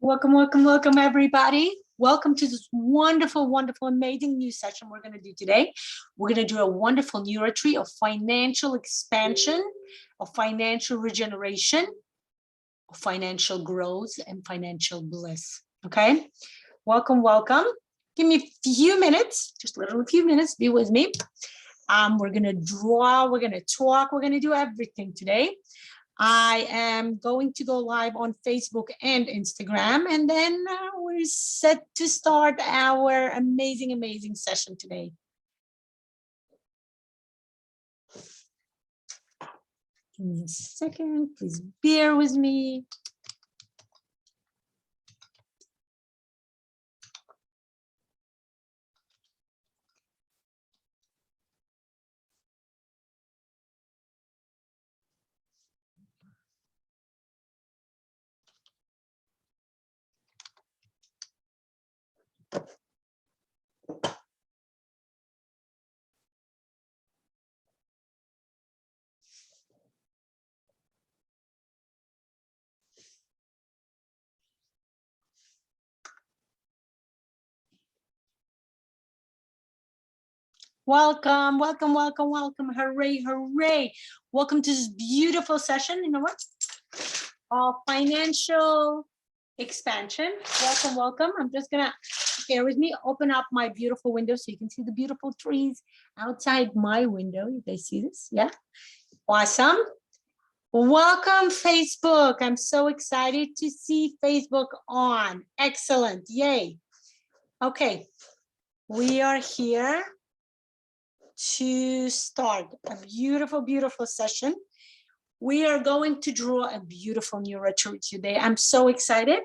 Welcome, welcome, welcome, everybody. Welcome to this wonderful, wonderful, amazing new session we're going to do today. We're going to do a wonderful NeuroTree of financial expansion, of financial regeneration, of financial growth, and financial bliss. Okay? Welcome, welcome. Give me a few minutes, just a little few minutes. Be with me. We're going to draw, we're going to talk, we're going to do everything today. I am going to go live on Facebook and Instagram, and then we're set to start our amazing, amazing session today. Give me a second, please bear with me. Welcome, welcome, welcome, welcome. Hooray, hooray. Welcome to this beautiful session. You know what? Financial expansion. Welcome, welcome. I'm just going to, bear with me, open up my beautiful window so you can see the beautiful trees outside my window. You guys see this? Yeah. Awesome. Welcome, Facebook. I'm so excited to see Facebook on. Excellent. Yay. Okay. We are here to start a beautiful, beautiful session. We are going to draw a beautiful NeuroTree today. I'm so excited.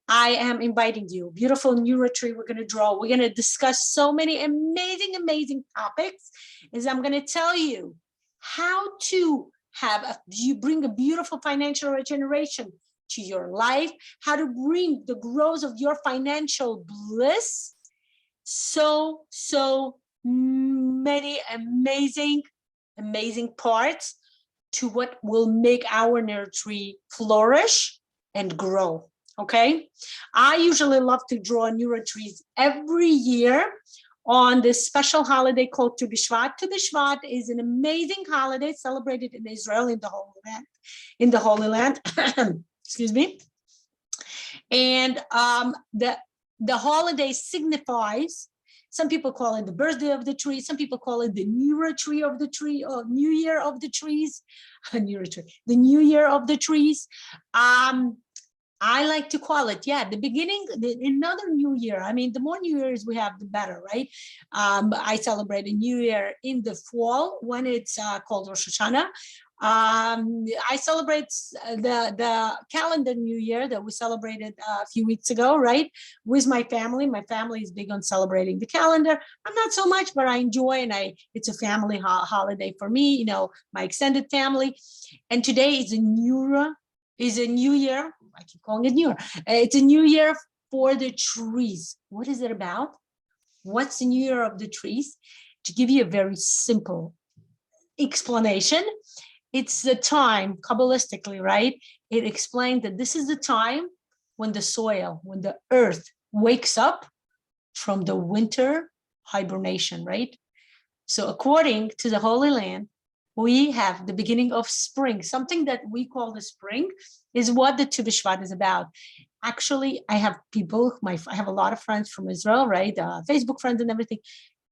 I am inviting you. Beautiful NeuroTree we're going to draw. We're going to discuss so many amazing, amazing topics. As I'm going to tell you how to you bring a beautiful financial regeneration to your life, how to bring the growth of your financial bliss. So many amazing, amazing parts to what will make our NeuroTree flourish and grow. Okay, I usually love to draw NeuroTrees every year on this special holiday called Tu B'Shvat. Tu B'Shvat is an amazing holiday celebrated in Israel, in the Holy Land. Excuse me. And the holiday signifies, some people call it the birthday of the tree. Some people call it the NeuroTree of the tree, or New Year of the trees. NeuroTree, the New Year of the trees. I like to call it, yeah, the beginning, another new year. I mean, the more New Years we have, the better, right? I celebrate a New Year in the fall when it's called Rosh Hashanah. I celebrate the calendar New Year that we celebrated a few weeks ago, right? With my family. My family is big on celebrating the calendar. I'm not so much, but I enjoy, and it's a family holiday for me, you know, my extended family. And today is a new year. I keep calling it New Year. It's a new year for the trees. What is it about? What's the New Year of the trees? To give you a very simple explanation, it's the time, Kabbalistically, right? It explained that this is the time when the soil, when the earth wakes up from the winter hibernation, right? So according to the Holy Land, we have the beginning of spring. Something that we call the spring is what the Tu B'Shvat is about. Actually, I have people, I have a lot of friends from Israel, right? Facebook friends and everything.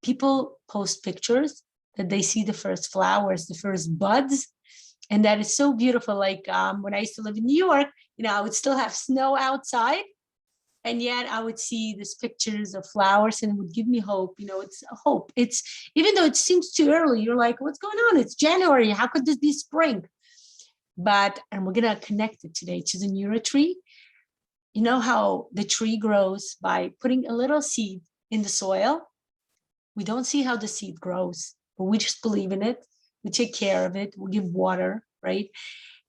People post pictures that they see the first flowers, the first buds. And that is so beautiful. Like when I used to live in New York, you know, I would still have snow outside. And yet I would see these pictures of flowers, and it would give me hope. You know, it's a hope. It's, even though it seems too early, you're like, what's going on? It's January. How could this be spring? But, and we're going to connect it today to the NeuroTree. You know how the tree grows by putting a little seed in the soil? We don't see how the seed grows, but we just believe in it. We take care of it. We give water, right?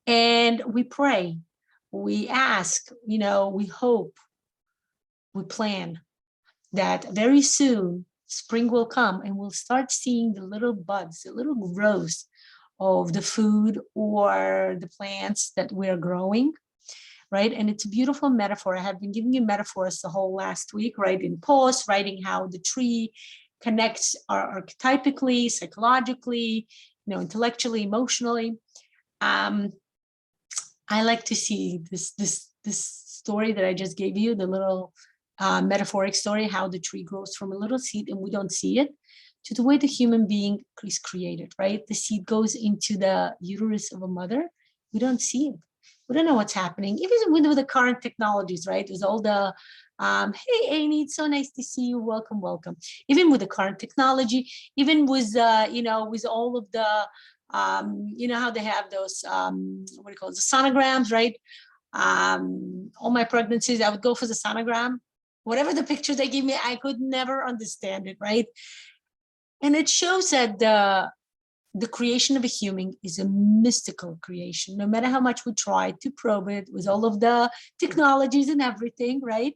And we pray. We ask, you know, we hope. We plan that very soon spring will come and we'll start seeing the little buds, the little growth of the food or the plants that we're growing. right? And it's a beautiful metaphor. I have been giving you metaphors the whole last week, right? In posts, writing how the tree connects archetypically, psychologically, intellectually, emotionally. I like to see this story that I just gave you, the little metaphoric story, how the tree grows from a little seed and we don't see it, to the way the human being is created, right? The seed goes into the uterus of a mother. We don't see it. We don't know what's happening. Even with the current technologies, right? There's all the, hey, Amy, it's so nice to see you. Welcome, welcome. Even with the current technology, even with, with all of the, how they have those, what do you call it, the sonograms, right? All my pregnancies, I would go for the sonogram. Whatever the picture they give me, I could never understand it, right? And it shows that the creation of a human is a mystical creation. No matter how much we try to probe it with all of the technologies and everything, right?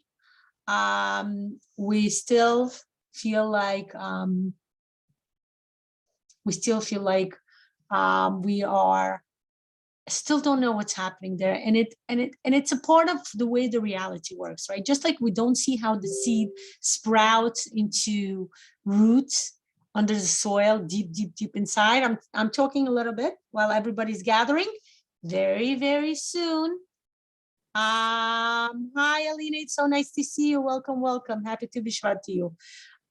We still feel like we are still don't know what's happening there, and it's a part of the way the reality works, right? Just like we don't see how the seed sprouts into roots under the soil, deep inside. I'm talking a little bit while everybody's gathering. Very, very soon. Hi, Alina. It's so nice to see you. Welcome, welcome. Happy to be Bishvat to you.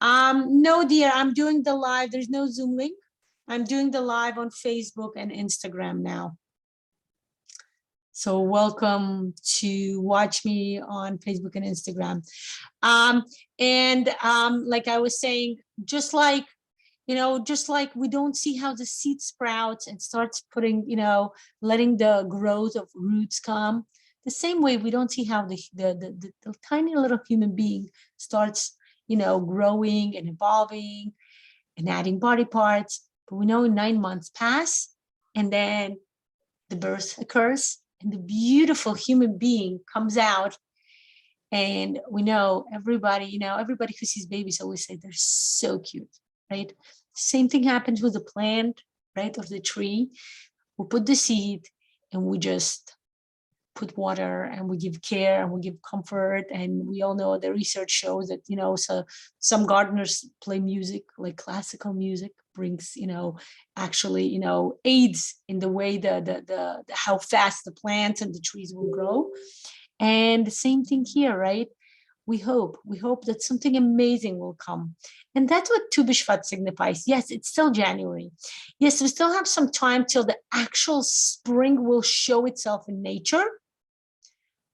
No, dear, I'm doing the live. There's no Zoom link. I'm doing the live on Facebook and Instagram now. So welcome to watch me on Facebook and Instagram. Like I was saying, just like we don't see how the seed sprouts and starts putting, letting the growth of roots come. The same way we don't see how the tiny little human being starts, growing and evolving and adding body parts. But we know 9 months pass and then the birth occurs and the beautiful human being comes out. And we know everybody who sees babies always say they're so cute, right? Same thing happens with the plant, right, or the tree. We put the seed and we just put water and we give care and we give comfort. And we all know the research shows that, so some gardeners play music, like classical music brings, actually, aids in the way the how fast the plants and the trees will grow. And the same thing here, right? We hope that something amazing will come. And that's what Tu B'Shvat signifies. Yes, it's still January. Yes, we still have some time till the actual spring will show itself in nature.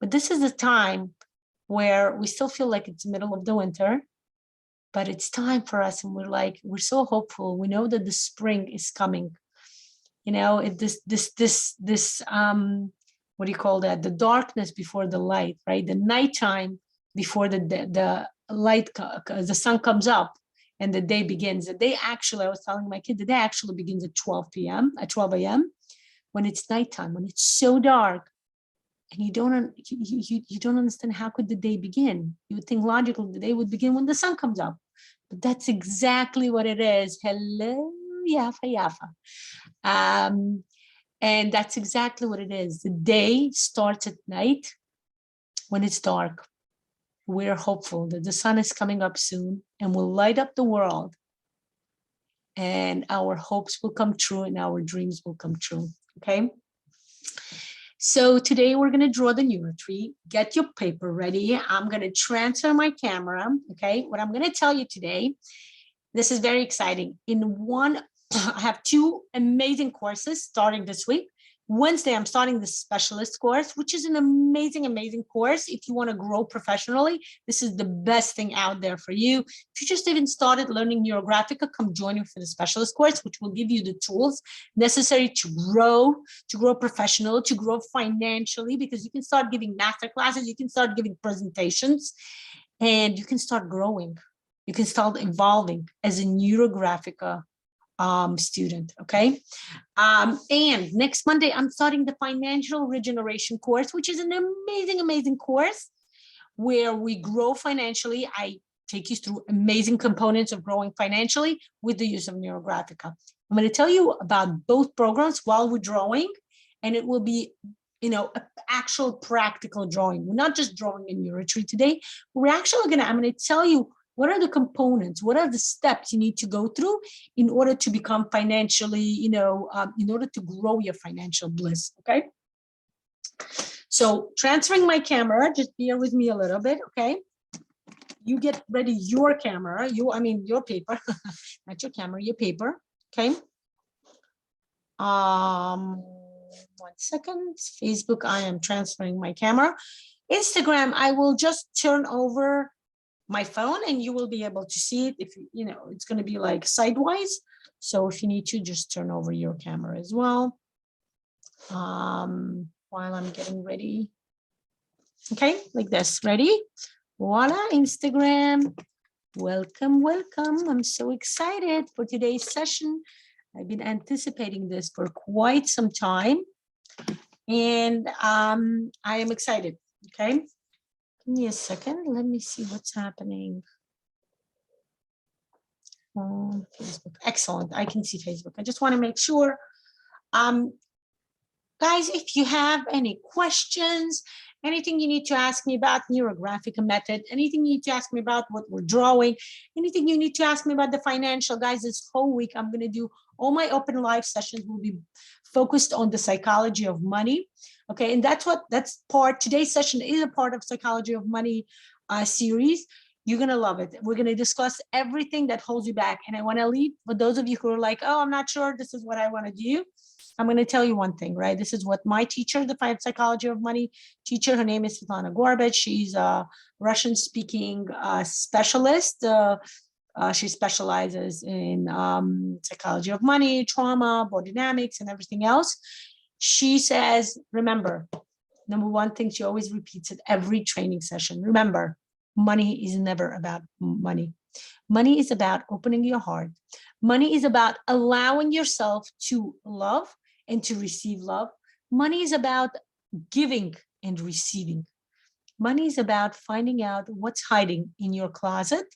But this is the time where we still feel like it's the middle of the winter, but it's time for us. And we're so hopeful. We know that the spring is coming. This what do you call that? The darkness before the light, right? The nighttime before the light, the sun comes up and the day begins. The day actually, I was telling my kid, the day actually begins at 12 a.m. when it's nighttime, when it's so dark. And you don't understand, how could the day begin? You would think logically the day would begin when the sun comes up. But that's exactly what it is. Hello, Yafa. And that's exactly what it is. The day starts at night when it's dark. We're hopeful that the sun is coming up soon and will light up the world. And our hopes will come true and our dreams will come true, okay? So today we're going to draw the NeuroTree. Get your paper ready. I'm going to transfer my camera, okay? What I'm going to tell you today, this is very exciting. I have 2 amazing courses starting this week. Wednesday, I'm starting the specialist course, which is an amazing, amazing course. If you want to grow professionally, this is the best thing out there for you. If you just even started learning Neurographica, come join me for the specialist course, which will give you the tools necessary to grow professionally, to grow financially, because you can start giving master classes, you can start giving presentations, and you can start growing. You can start evolving as a Neurographica student, okay? And next Monday, I'm starting the financial regeneration course, which is an amazing, amazing course where we grow financially. I take you through amazing components of growing financially with the use of Neurographica. I'm going to tell you about both programs while we're drawing, and it will be actual practical drawing. We're not just drawing in NeuroTree today. We're actually I'm going to tell you what are the components, what are the steps you need to go through in order to become financially, in order to grow your financial bliss, okay? So transferring my camera, just bear with me a little bit, okay? You get ready your camera, your paper, not your camera, your paper, okay? 1 second. Facebook, I am transferring my camera. Instagram, I will just turn over my phone and you will be able to see it. If it's going to be like sidewise. So if you need to, just turn over your camera as well. While I'm getting ready. Okay, like this. Ready? Voila, Instagram. Welcome, welcome. I'm so excited for today's session. I've been anticipating this for quite some time. And I am excited. Okay. Give me a second. Let me see what's happening. On Facebook. Excellent. I can see Facebook. I just want to make sure. Guys, if you have any questions, anything you need to ask me about Neurographica method, anything you need to ask me about what we're drawing, anything you need to ask me about the financial, guys, this whole week, I'm going to do all my open live sessions will be focused on the psychology of money. Okay. And today's session is a part of psychology of money series. You're going to love it. We're going to discuss everything that holds you back. And I want to leave for those of you who are like, oh, I'm not sure this is what I want to do. I'm going to tell you one thing, right? This is what my teacher, the psychology of money teacher, her name is Lana. She's a Russian-speaking specialist. She specializes in psychology of money, trauma, body dynamics, and everything else. She says, remember, number one thing she always repeats at every training session. Remember, money is never about money. Money is about opening your heart. Money is about allowing yourself to love and to receive love. Money is about giving and receiving. Money is about finding out what's hiding in your closet.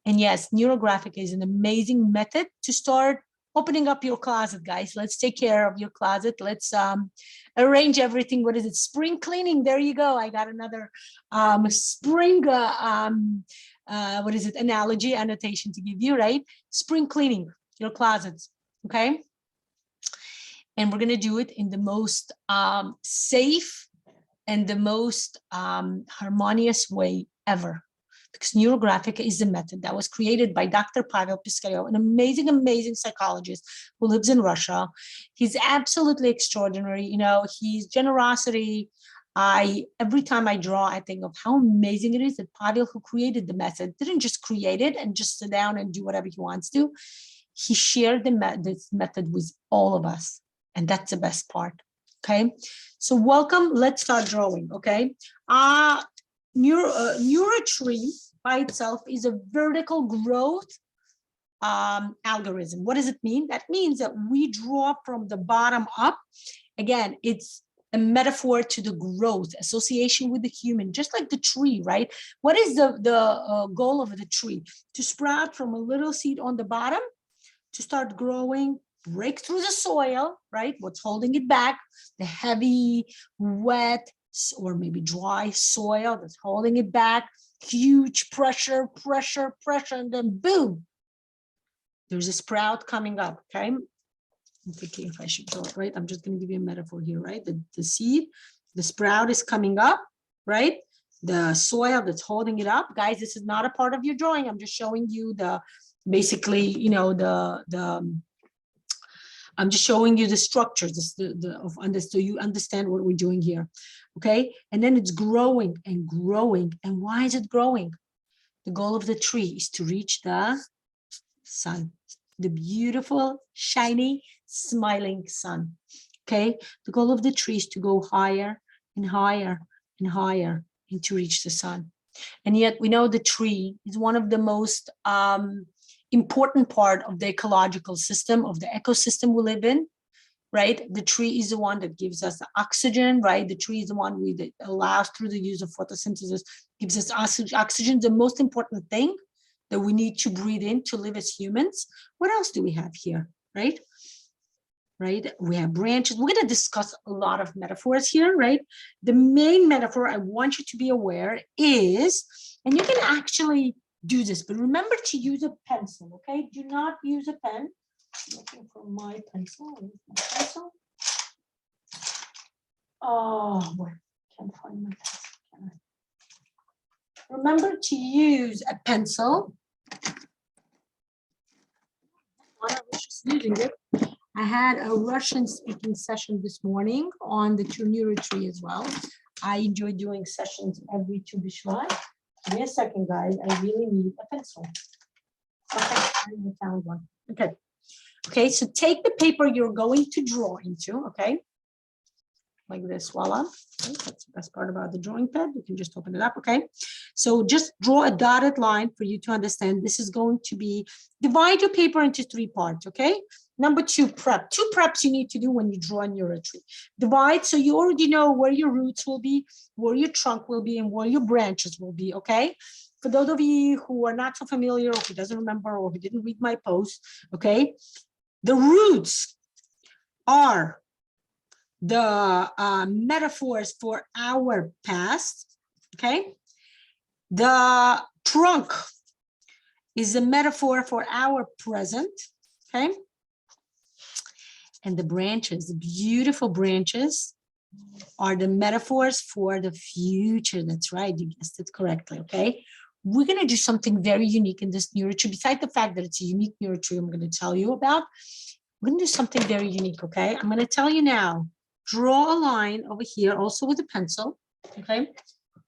And yes, Neurographic is an amazing method to start opening up your closet, guys. Let's take care of your closet. Let's arrange everything. What is it? Spring cleaning. There you go. I got another spring, analogy, annotation to give you, right? Spring cleaning your closets, okay? And we're going to do it in the most safe and the most harmonious way ever. Because Neurographic is a method that was created by Dr. Pavel Piskarev, an amazing, amazing psychologist who lives in Russia. He's absolutely extraordinary. His generosity. Every time I draw, I think of how amazing it is that Pavel, who created the method, didn't just create it and just sit down and do whatever he wants to. He shared this method with all of us. And that's the best part. Okay. So welcome. Let's start drawing. Okay. NeuroTree by itself is a vertical growth algorithm. What does it mean? That means that we draw from the bottom up. Again, it's a metaphor to the growth, association with the human, just like the tree, right? What is the goal of the tree? To sprout from a little seed on the bottom, to start growing, break through the soil, right? What's holding it back? The heavy, wet, or maybe dry soil that's holding it back, huge pressure, and then boom, there's a sprout coming up, okay? I'm thinking if I should draw it, right? I'm just going to give you a metaphor here, right? The seed, the sprout is coming up, right? The soil that's holding it up. Guys, this is not a part of your drawing. I'm just showing you I'm just showing you the structures so you understand what we're doing here. Okay. And then it's growing and growing. And why is it growing? The goal of the tree is to reach the sun, the beautiful, shiny, smiling sun. Okay. The goal of the tree is to go higher and higher and higher and to reach the sun. And yet we know the tree is one of the most important part of the ecological system, of the ecosystem we live in, right? The tree is the one that gives us the oxygen, right? The tree is the one that allows, through the use of photosynthesis, gives us oxygen, the most important thing that we need to breathe in to live as humans. What else do we have here, right? right? We have branches. We're going to discuss a lot of metaphors here, right? The main metaphor I want you to be aware is, and you can actually do this, but remember to use a pencil, okay? Do not use a pen. I'm looking for my pencil. Where's my pencil? Oh, boy, can't find my pencil. Can I? Remember to use a pencil. I was just using it. I had a Russian speaking session this morning on the NeuroTree as well. I enjoy doing sessions every 2 Bishvat. Give me a second, guys. I really need a pencil. Okay, I found one. Okay. Okay, so take the paper you're going to draw into, okay? Like this, voila. Okay, that's the best part about the drawing pad. You can just open it up, okay? So just draw a dotted line for you to understand. This is going to be, divide your paper into 3 parts, okay? Number 2, prep. 2 preps you need to do when you draw a NeuroTree. Divide, so you already know where your roots will be, where your trunk will be, and where your branches will be, okay? For those of you who are not so familiar, or who doesn't remember, or who didn't read my post, okay? The roots are the metaphors for our past, okay? The trunk is a metaphor for our present, okay? And the branches, the beautiful branches, are the metaphors for the future. That's right, you guessed it correctly, okay? We're gonna do something very unique in this NeuroTree. Besides the fact that it's a unique NeuroTree I'm gonna tell you about, we're gonna do something very unique, okay? I'm gonna tell you now. Draw a line over here, also with a pencil, okay?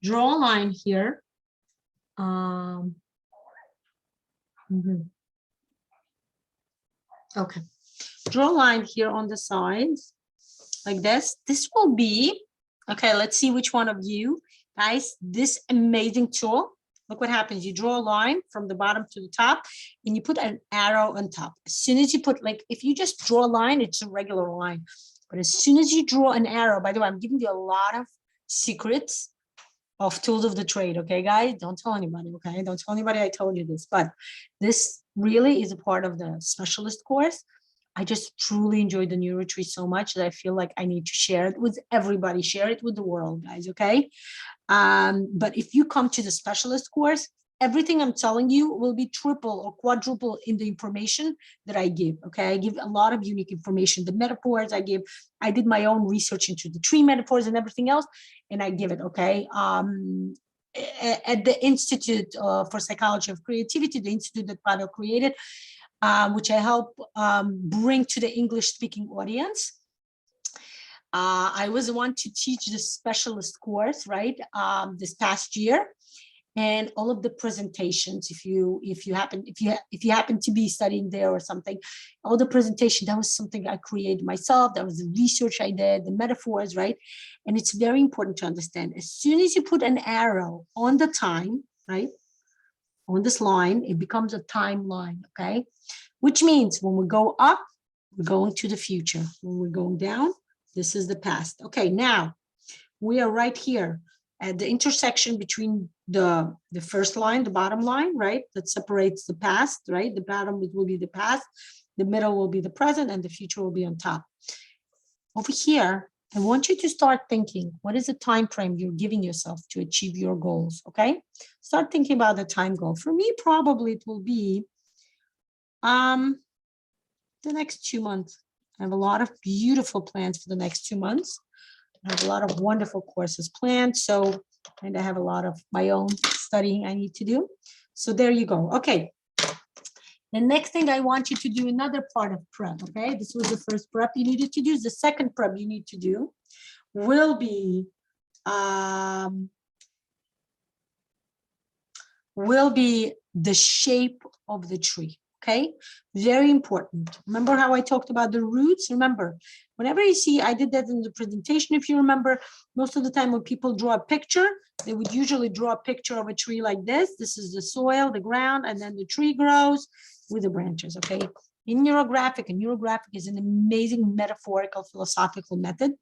Draw a line here. Okay. Draw a line here on the sides, like this. This will be, okay, let's see which one of you, guys, this amazing tool. Look what happens. You draw a line from the bottom to the top, and you put an arrow on top. As soon as you put, like, if you just draw a line, it's a regular line. But as soon as you draw an arrow, by the way, I'm giving you a lot of secrets of tools of the trade, okay, guys? Don't tell anybody, okay? Don't tell anybody I told you this, but this really is a part of the specialist course. I just truly enjoyed the NeuroTree so much that I feel like I need to share it with everybody, share it with the world, guys, okay? But if you come to the specialist course, everything I'm telling you will be triple or quadruple in the information that I give, okay? I give a lot of unique information. The metaphors I give, I did my own research into the tree metaphors and everything else, and I give it, okay? At the Institute for Psychology of Creativity, the institute that Pavel created, which I help bring to the English-speaking audience. I was the one to teach the specialist course, right? This past year, and all of the presentations. If you happen to be studying there or something, all the presentation, that was something I created myself. That was the research I did, the metaphors, right? And it's very important to understand. As soon as you put an arrow on the time, right, on this line, it becomes a timeline, okay? Which means when we go up, we're going to the future. When we're going down, this is the past. Okay, now we are right here at the intersection between the first line, the bottom line, right? That separates the past, right? The bottom will be the past, the middle will be the present, and the future will be on top. Over here, I want you to start thinking, what is the time frame you're giving yourself to achieve your goals, okay? Start thinking about the time goal. For me, probably it will be the next 2 months. I have a lot of beautiful plans for the next 2 months. I have a lot of wonderful courses planned. So, and I have a lot of my own studying I need to do. So there you go. Okay. The next thing I want you to do, another part of prep, okay? This was the first prep you needed to do. The second prep you need to do will be the shape of the tree. Okay, very important. Remember how I talked about the roots? Remember, whenever you see, I did that in the presentation, if you remember, most of the time when people draw a picture, they would usually draw a picture of a tree like this. This is the soil, the ground, and then the tree grows with the branches, okay? In neurographic, and neurographic is an amazing metaphorical philosophical method.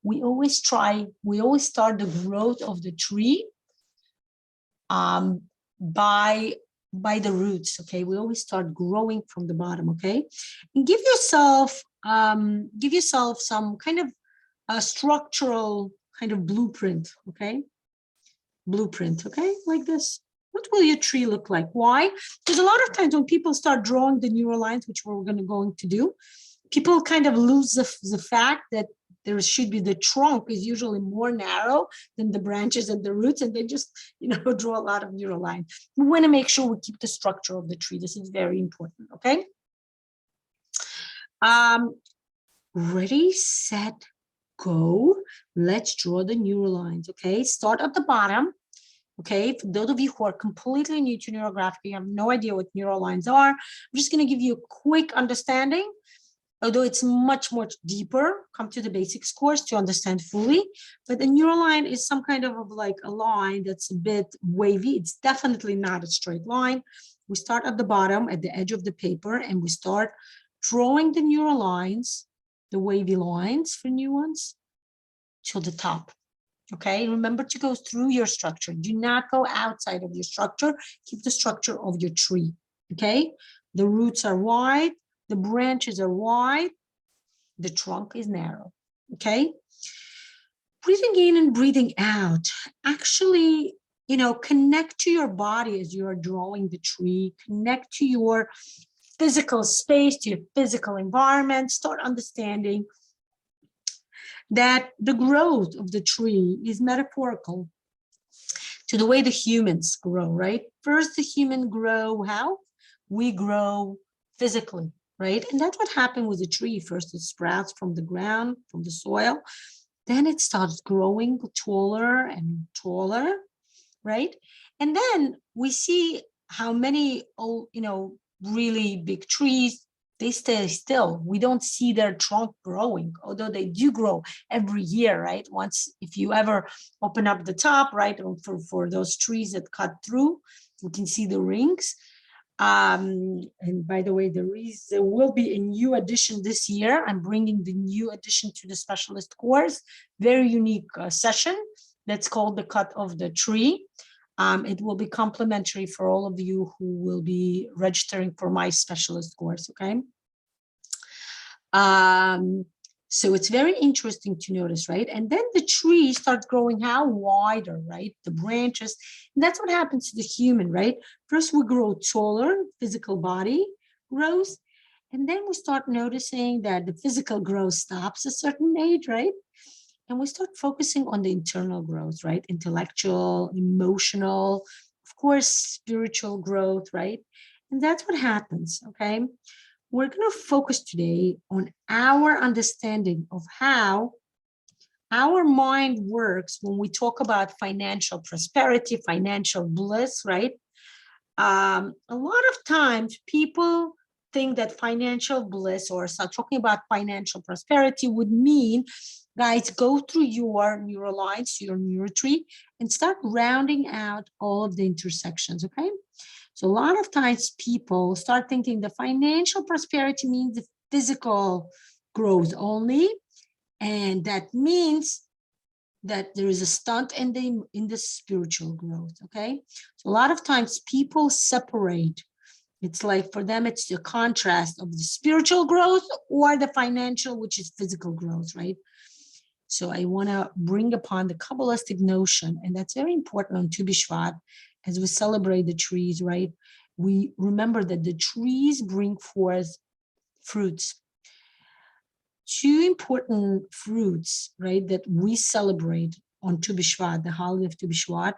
We always start the growth of the tree by the roots, okay? We always start growing from the bottom, okay? And give yourself give yourself some kind of a structural kind of blueprint, okay? Blueprint, okay, like this. What will your tree look like? Why? Because a lot of times when people start drawing the neural lines, which we're going to do, people kind of lose the fact that there should be the trunk is usually more narrow than the branches and the roots, and they just, you know, draw a lot of neural lines. We want to make sure we keep the structure of the tree. This is very important, okay? Ready, set, go. Let's draw the neural lines, okay? Start at the bottom, okay? For those of you who are completely new to neurography, have no idea what neural lines are, I'm just going to give you a quick understanding, although it's much, much deeper. Come to the basics course to understand fully. But the neural line is some kind of like a line that's a bit wavy. It's definitely not a straight line. We start at the bottom, at the edge of the paper, and we start drawing the neural lines, the wavy lines for new ones, to the top. Okay, remember to go through your structure. Do not go outside of your structure. Keep the structure of your tree. Okay, the roots are wide, the branches are wide, the trunk is narrow. Okay, breathing in and breathing out. Actually, you know, connect to your body as you are drawing the tree. Connect to your physical space, to your physical environment. Start understanding that the growth of the tree is metaphorical to the way the humans grow, right? First, the human grow how? We grow physically, right? And that's what happened with the tree. First, it sprouts from the ground, from the soil. Then it starts growing taller and taller, right? And then we see how many, you know, really big trees, they stay still. We don't see their trunk growing, although they do grow every year, right? Once, if you ever open up the top, right, for those trees that cut through, you can see the rings. And by the way, there will be a new addition this year. I'm bringing the new addition to the specialist course, very unique session that's called the cut of the tree. It will be complimentary for all of you who will be registering for my specialist course, okay? So it's very interesting to notice, right? And then the tree starts growing how? Wider, right? The branches. And that's what happens to the human, right? First we grow taller, physical body grows, and then we start noticing that the physical growth stops at a certain age, right? And we start focusing on the internal growth, right? Intellectual, emotional, of course, spiritual growth, right? And that's what happens, okay? We're going to focus today on our understanding of how our mind works when we talk about financial prosperity, financial bliss, right? A lot of times people think that financial bliss, or start talking about financial prosperity, would mean, guys, go through your neural lines, your NeuroTree, and start rounding out all of the intersections, okay? So a lot of times people start thinking the financial prosperity means the physical growth only, and that means that there is a stunt in the spiritual growth, okay? So a lot of times people separate. It's like for them, it's the contrast of the spiritual growth or the financial, which is physical growth, right? So I want to bring upon the Kabbalistic notion, and that's very important on Tu B'Shvat, as we celebrate the trees, right? We remember that the trees bring forth fruits. Two important fruits, right, that we celebrate on Tu B'Shvat, the holiday of Tu B'Shvat,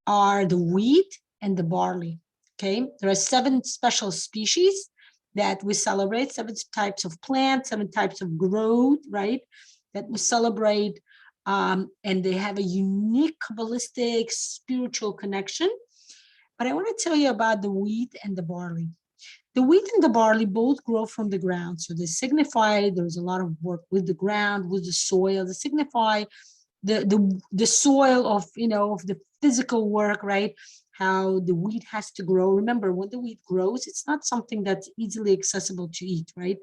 are the wheat and the barley, okay? There are 7 special species that we celebrate, 7 types of plants, 7 types of growth, right, that we celebrate, and they have a unique Kabbalistic spiritual connection. But I want to tell you about the wheat and the barley. The wheat and the barley both grow from the ground. So they signify there's a lot of work with the ground, with the soil. They signify the soil of, you know, of the physical work, right? How the wheat has to grow. Remember, when the wheat grows, it's not something that's easily accessible to eat, right?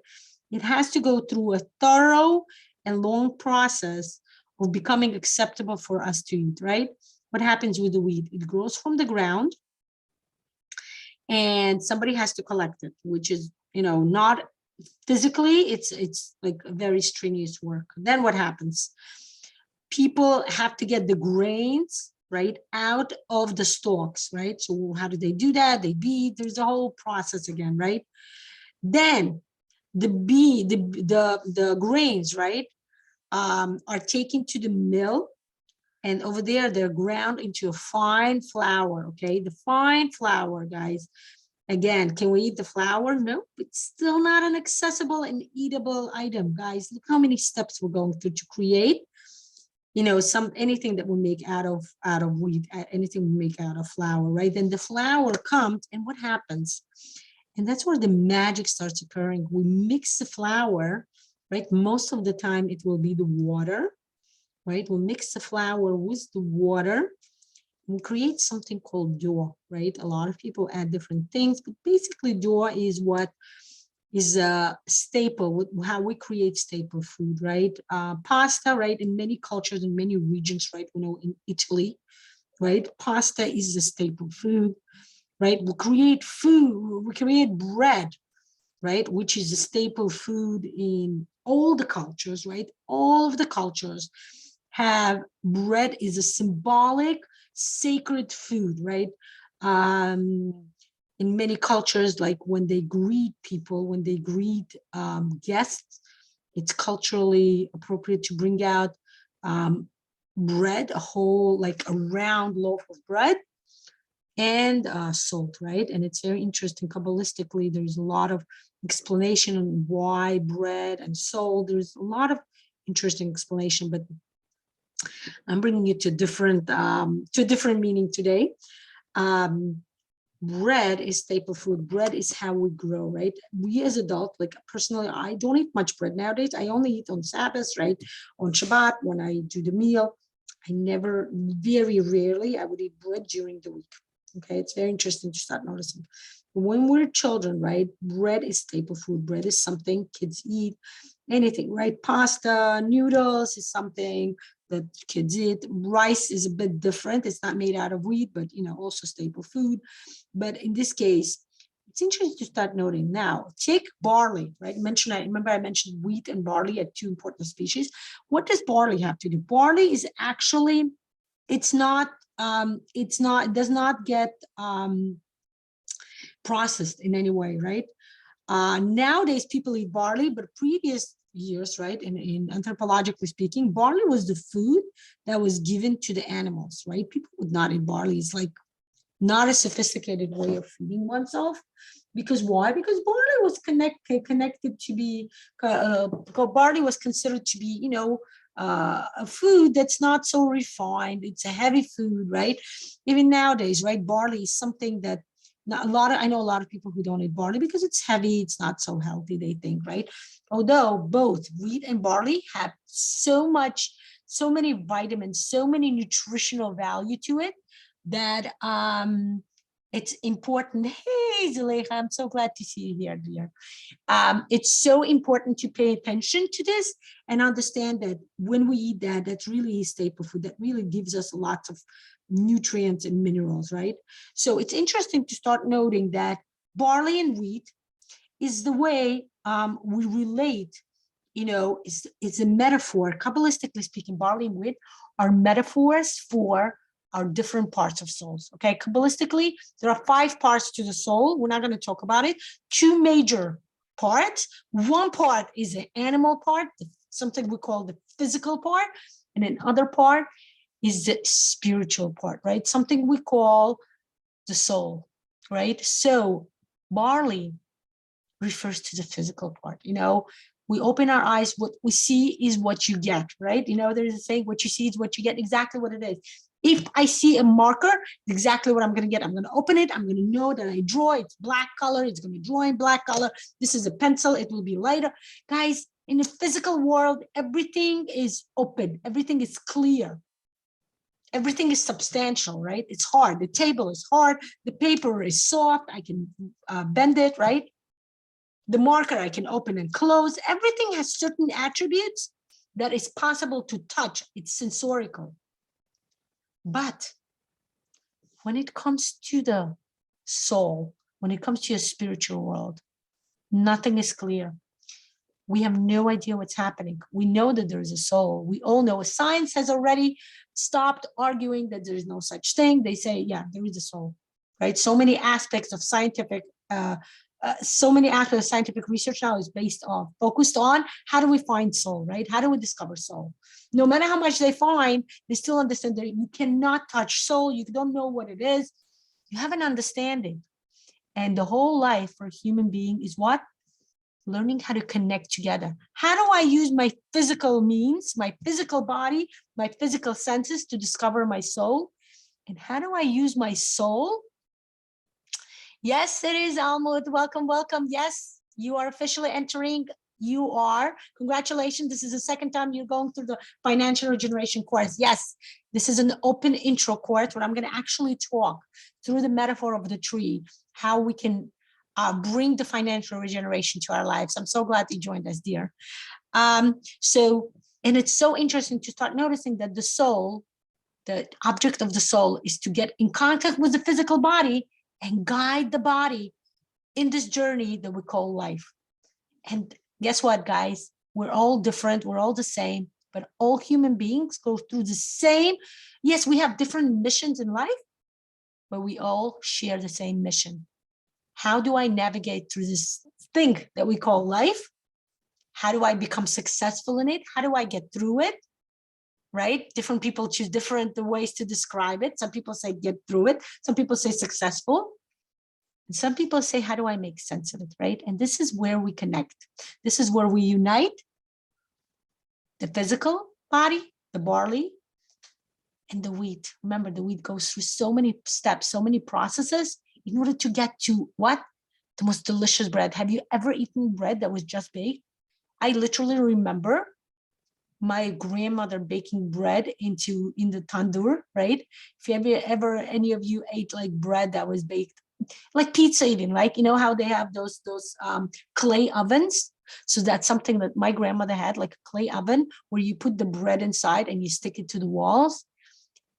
It has to go through a thorough and long process of becoming acceptable for us to eat, right? What happens with the wheat? It grows from the ground, and somebody has to collect it, which is, you know, not physically, it's like a very strenuous work. Then what happens? People have to get the grains, right, out of the stalks, right? So how do they do that? They beat. There's a whole process again, right? Then the grains, right, are taken to the mill, and over there they're ground into a fine flour. Okay, the fine flour, guys. Again, can we eat the flour? No, it's still not an accessible and eatable item, guys. Look how many steps we're going through to create, you know, anything that we make out of wheat, anything we make out of flour, right? Then the flour comes, and what happens? And that's where the magic starts occurring. We mix the flour, right? Most of the time it will be the water, right? We'll mix the flour with the water and create something called dough, right? A lot of people add different things, but basically dough is what is a staple, how we create staple food, right? Pasta, right? In many cultures, in many regions, right? You know, in Italy, right? Pasta is a staple food, right? We create food, we create bread, right? Which is a staple food in all the cultures, right? All of the cultures have bread is a symbolic, sacred food, right? In many cultures, like when they greet people, when they greet guests, it's culturally appropriate to bring out bread, a whole, like a round loaf of bread, and salt, right? And it's very interesting. Kabbalistically, there's a lot of explanation on why bread and salt. There's a lot of interesting explanation, but I'm bringing you to a different meaning today. Bread is staple food. Bread is how we grow, right? We as adults, like personally, I don't eat much bread nowadays. I only eat on Sabbath, right? On Shabbat, when I do the meal. I never, very rarely, I would eat bread during the week. Okay, it's very interesting to start noticing. When we're children, right, bread is staple food. Bread is something kids eat, anything, right? Pasta, noodles is something that kids eat. Rice is a bit different. It's not made out of wheat, but, you know, also staple food. But in this case, it's interesting to start noting. Now, take barley, right? Remember I mentioned wheat and barley are two important species. What does barley have to do? Barley is actually, it does not get processed in any way, right? Nowadays, people eat barley, but previous years, right, in anthropologically speaking, barley was the food that was given to the animals, right? People would not eat barley. It's like not a sophisticated way of feeding oneself. Because why? Because barley was connected to be, barley was considered to be, you know, a food that's not so refined. It's a heavy food, right? Even nowadays, right? Barley is something that I know a lot of people who don't eat barley because it's heavy, it's not so healthy, they think, right? Although both wheat and barley have so many vitamins, so many nutritional value to it that it's important. Hey, Zuleika, I'm so glad to see you here, dear. It's so important to pay attention to this and understand that when we eat that, that's really staple food that really gives us lots of nutrients and minerals, right? So it's interesting to start noting that barley and wheat is the way we relate, you know, it's a metaphor. Kabbalistically speaking, barley and wheat are metaphors for our different parts of souls. Okay, Kabbalistically, there are 5 parts to the soul. We're not going to talk about it. 2 major parts. One part is the animal part, something we call the physical part, and another part is the spiritual part, right? Something we call the soul, right? So barley refers to the physical part. You know, we open our eyes, what we see is what you get, right? You know, there's a saying, what you see is what you get, exactly what it is. If I see a marker, exactly what I'm going to get. I'm going to open it. I'm going to know that I draw. It's black color. It's going to draw in black color. This is a pencil. It will be lighter. Guys, in the physical world, everything is open. Everything is clear. Everything is substantial, right? It's hard. The table is hard. The paper is soft. I can bend it, right? The marker I can open and close. Everything has certain attributes that is possible to touch. It's sensorical. But when it comes to the soul, when it comes to your spiritual world, nothing is clear. We have no idea what's happening. We know that there is a soul. We all know science has already stopped arguing that there is no such thing. They say, yeah, there is a soul, right? So many aspects of scientific research now is focused on how do we find soul, right? How do we discover soul? No matter how much they find, they still understand that you cannot touch soul. You don't know what it is. You have an understanding. And the whole life for a human being is what? Learning how to connect together. How do I use my physical means, my physical body, my physical senses to discover my soul? And how do I use my soul? Yes, it is, Almut. Welcome, welcome. Yes, you are officially entering. You are. Congratulations. This is the second time you're going through the financial regeneration course. Yes, this is an open intro course where I'm going to actually talk through the metaphor of the tree, how we can bring the financial regeneration to our lives. I'm so glad you joined us, dear. And it's so interesting to start noticing that the soul, the object of the soul, is to get in contact with the physical body and guide the body in this journey that we call life. And guess what, guys? We're all different. We're all the same, but all human beings go through the same. Yes, we have different missions in life, but we all share the same mission. How do I navigate through this thing that we call life? How do I become successful in it? How do I get through it? Right? Different people choose different ways to describe it. Some people say get through it. Some people say successful. And some people say, how do I make sense of it? Right? And this is where we connect. This is where we unite the physical body, the barley, and the wheat. Remember, the wheat goes through so many steps, so many processes in order to get to what? The most delicious bread. Have you ever eaten bread that was just baked? I literally remember my grandmother baking bread in the tandoor, right? If you ever any of you ate like bread that was baked, like pizza even, like, you know how they have those clay ovens? So that's something that my grandmother had, like a clay oven where you put the bread inside and you stick it to the walls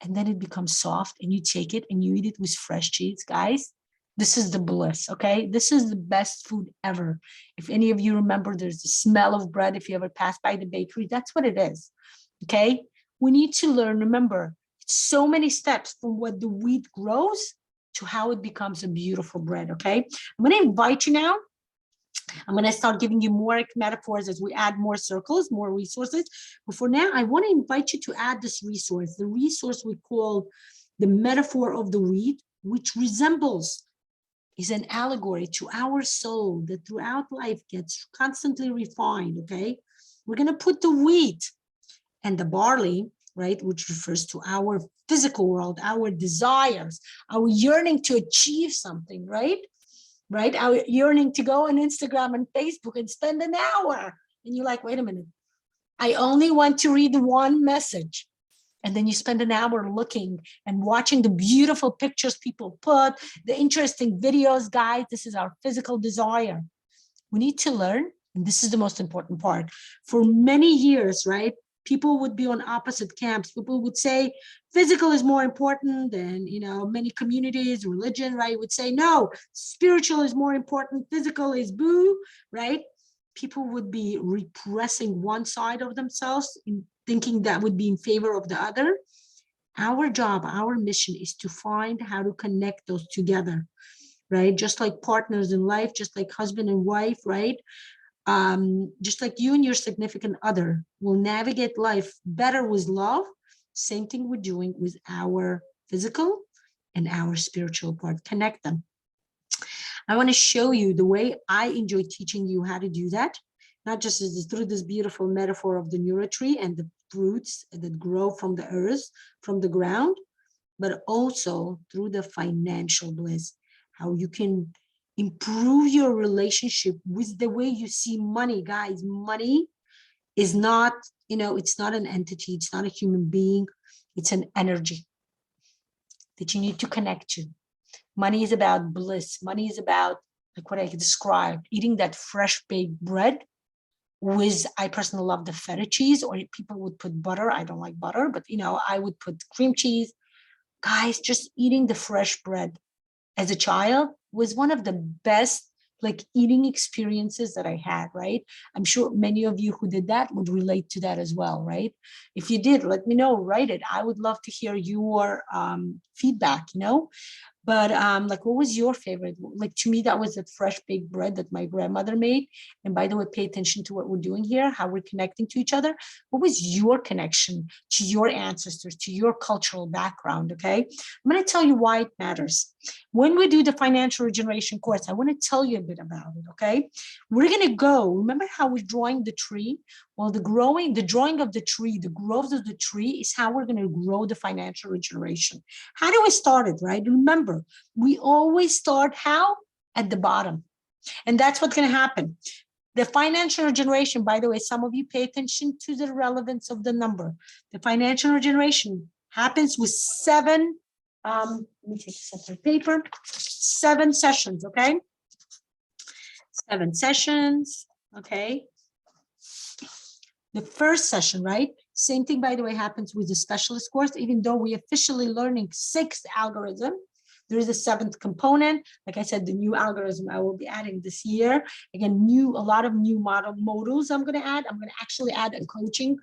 and then it becomes soft and you take it and you eat it with fresh cheese, guys. This is the bliss, okay? This is the best food ever. If any of you remember, there's the smell of bread. If you ever pass by the bakery, that's what it is, okay? We need to learn, remember, so many steps from what the wheat grows to how it becomes a beautiful bread, okay? I'm gonna invite you now. I'm gonna start giving you more metaphors as we add more circles, more resources. But for now, I wanna invite you to add this resource, the resource we call the metaphor of the wheat, which resembles, is an allegory to our soul that throughout life gets constantly refined, okay? We're gonna put the wheat and the barley, right, which refers to our physical world, our desires, our yearning to achieve something, right? Right, our yearning to go on Instagram and Facebook and spend an hour. And you're like, wait a minute, I only want to read one message. And then you spend an hour looking and watching the beautiful pictures people put, the interesting videos, guys. This is our physical desire. We need to learn, and this is the most important part. For many years, right, people would be on opposite camps. People would say physical is more important than, you know, many communities, religion, right, would say, no, spiritual is more important, physical is boo, right? People would be repressing one side of themselves in thinking that would be in favor of the other. Our job, our mission is to find how to connect those together, right? Just like partners in life, just like husband and wife, right? Just like you and your significant other will navigate life better with love. Same thing we're doing with our physical and our spiritual part. Connect them. I want to show you the way I enjoy teaching you how to do that, not just through this beautiful metaphor of the NeuroTree and the fruits that grow from the earth, from the ground, but also through the financial bliss, how you can improve your relationship with the way you see money. Guys, money is not, you know, it's not an entity, it's not a human being, it's an energy that you need to connect to. Money is about bliss. Money is about, like what I described, eating that fresh baked bread with, I personally love the feta cheese, or people would put butter. I don't like butter, but you know, I would put cream cheese. Guys, just eating the fresh bread as a child was one of the best like eating experiences that I had, right? I'm sure many of you who did that would relate to that as well, right? If you did, let me know, write it. I would love to hear your feedback, you know? But like, what was your favorite? Like, to me, that was the fresh baked bread that my grandmother made. And by the way, pay attention to what we're doing here, how we're connecting to each other. What was your connection to your ancestors, to your cultural background? Okay, I'm going to tell you why it matters. When we do the financial regeneration course, I want to tell you a bit about it. Okay, we're going to go. Remember how we're drawing the tree? Well, the drawing of the tree, the growth of the tree is how we're going to grow the financial regeneration. How do we start it, right? Remember, we always start how? At the bottom. And that's what's going to happen. The financial regeneration, by the way, some of you pay attention to the relevance of the number. The financial regeneration happens with 7, let me take a separate paper, 7 sessions, okay? 7 sessions, okay? The first session, right? Same thing, by the way, happens with the specialist course, even though we officially learning 6th algorithm. There is a 7th component. Like I said, the new algorithm I will be adding this year. Again, a lot of new modules I'm going to add. I'm going to actually add a coaching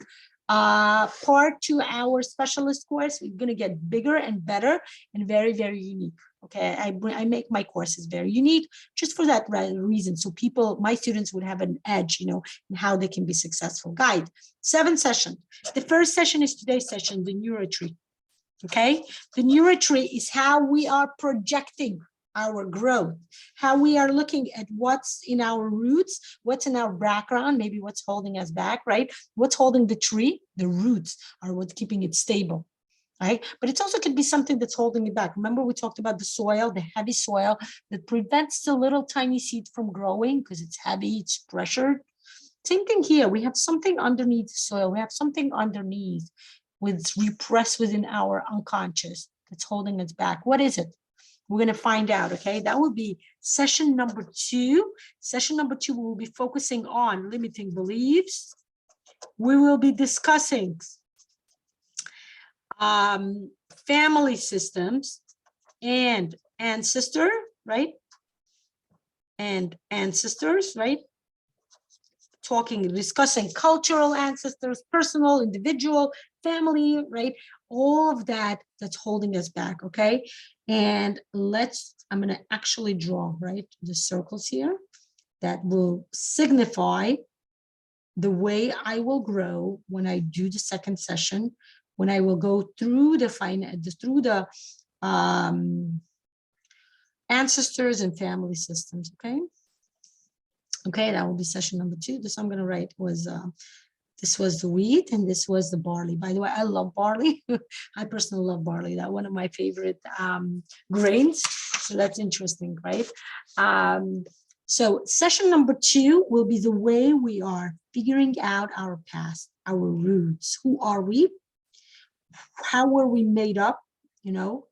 part to our specialist course. We're going to get bigger and better and very, very unique. Okay, I make my courses very unique just for that reason. So my students would have an edge, you know, in how they can be successful. Guide, 7 sessions. The first session is today's session, the NeuroTree. Okay, the NeuroTree is how we are projecting our growth, how we are looking at what's in our roots, what's in our background, maybe what's holding us back, right? What's holding the tree? The roots are what's keeping it stable, right? But it also could be something that's holding it back. Remember, we talked about the soil, the heavy soil that prevents the little tiny seed from growing because it's heavy, it's pressured. Same thing here. We have something underneath the soil. We have something underneath with repressed within our unconscious that's holding us back. What is it? We're going to find out, okay? That will be session number 2. Session number 2, we will be focusing on limiting beliefs. We will be discussing family systems and ancestor, right? And ancestors, right? Discussing cultural ancestors, personal, individual, family, right? All of that that's holding us back, okay? And I'm going to actually draw, right, the circles here that will signify the way I will grow when I do the second session, when I will go through the ancestors and family systems, okay? Okay, that will be session number 2. This I'm going to write was, this was the wheat and this was the barley. By the way, I love barley. I personally love barley. That's one of my favorite grains. So that's interesting, right? So session number 2 will be the way we are figuring out our past, our roots. Who are we? How were we made up? You know,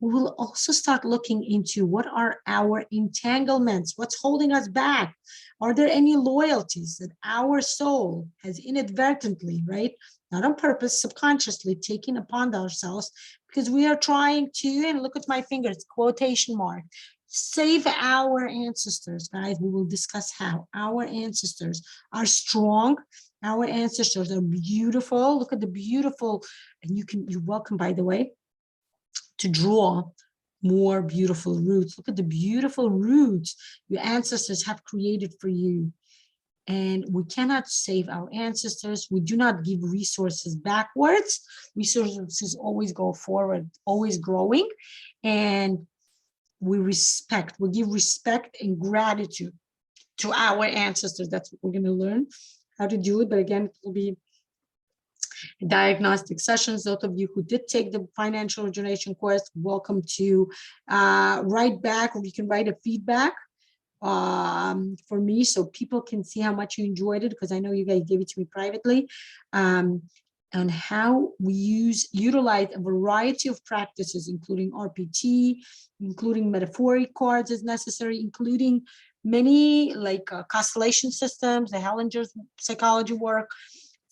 we will also start looking into what are our entanglements, what's holding us back. Are there any loyalties that our soul has inadvertently, right, not on purpose, subconsciously taken upon ourselves because we are trying to, and look at my fingers, quotation mark, save our ancestors, guys. We will discuss how our ancestors are strong. Our ancestors are beautiful. Look at the beautiful, and you're welcome, by the way, to draw more beautiful roots. Look at the beautiful roots your ancestors have created for you. And we cannot save our ancestors. We do not give resources backwards. Resources always go forward, always growing. And we give respect and gratitude to our ancestors. That's what we're going to learn how to do it. But again, it will be diagnostic sessions. Those of you who did take the financial regeneration course, welcome to write back, or you can write a feedback for me so people can see how much you enjoyed it, because I know you guys gave it to me privately, on how we utilize a variety of practices, including RPT, including metaphoric cards as necessary, including many like constellation systems, the Hellinger's psychology work,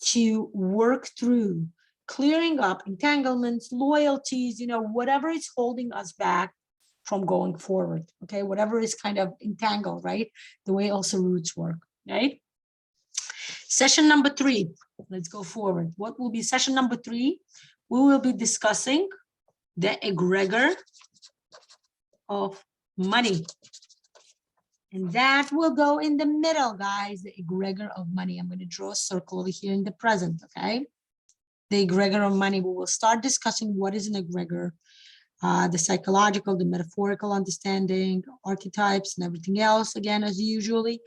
to work through clearing up entanglements, loyalties, you know, whatever is holding us back from going forward, okay? Whatever is kind of entangled, right? The way also roots work, right? Session number 3, let's go forward. What will be session number 3? We will be discussing the egregor of money. And that will go in the middle, guys, the egregor of money. I'm going to draw a circle over here in the present, okay? The egregor of money. We will start discussing what is an egregor, the psychological, the metaphorical understanding, archetypes, and everything else, again, as usually.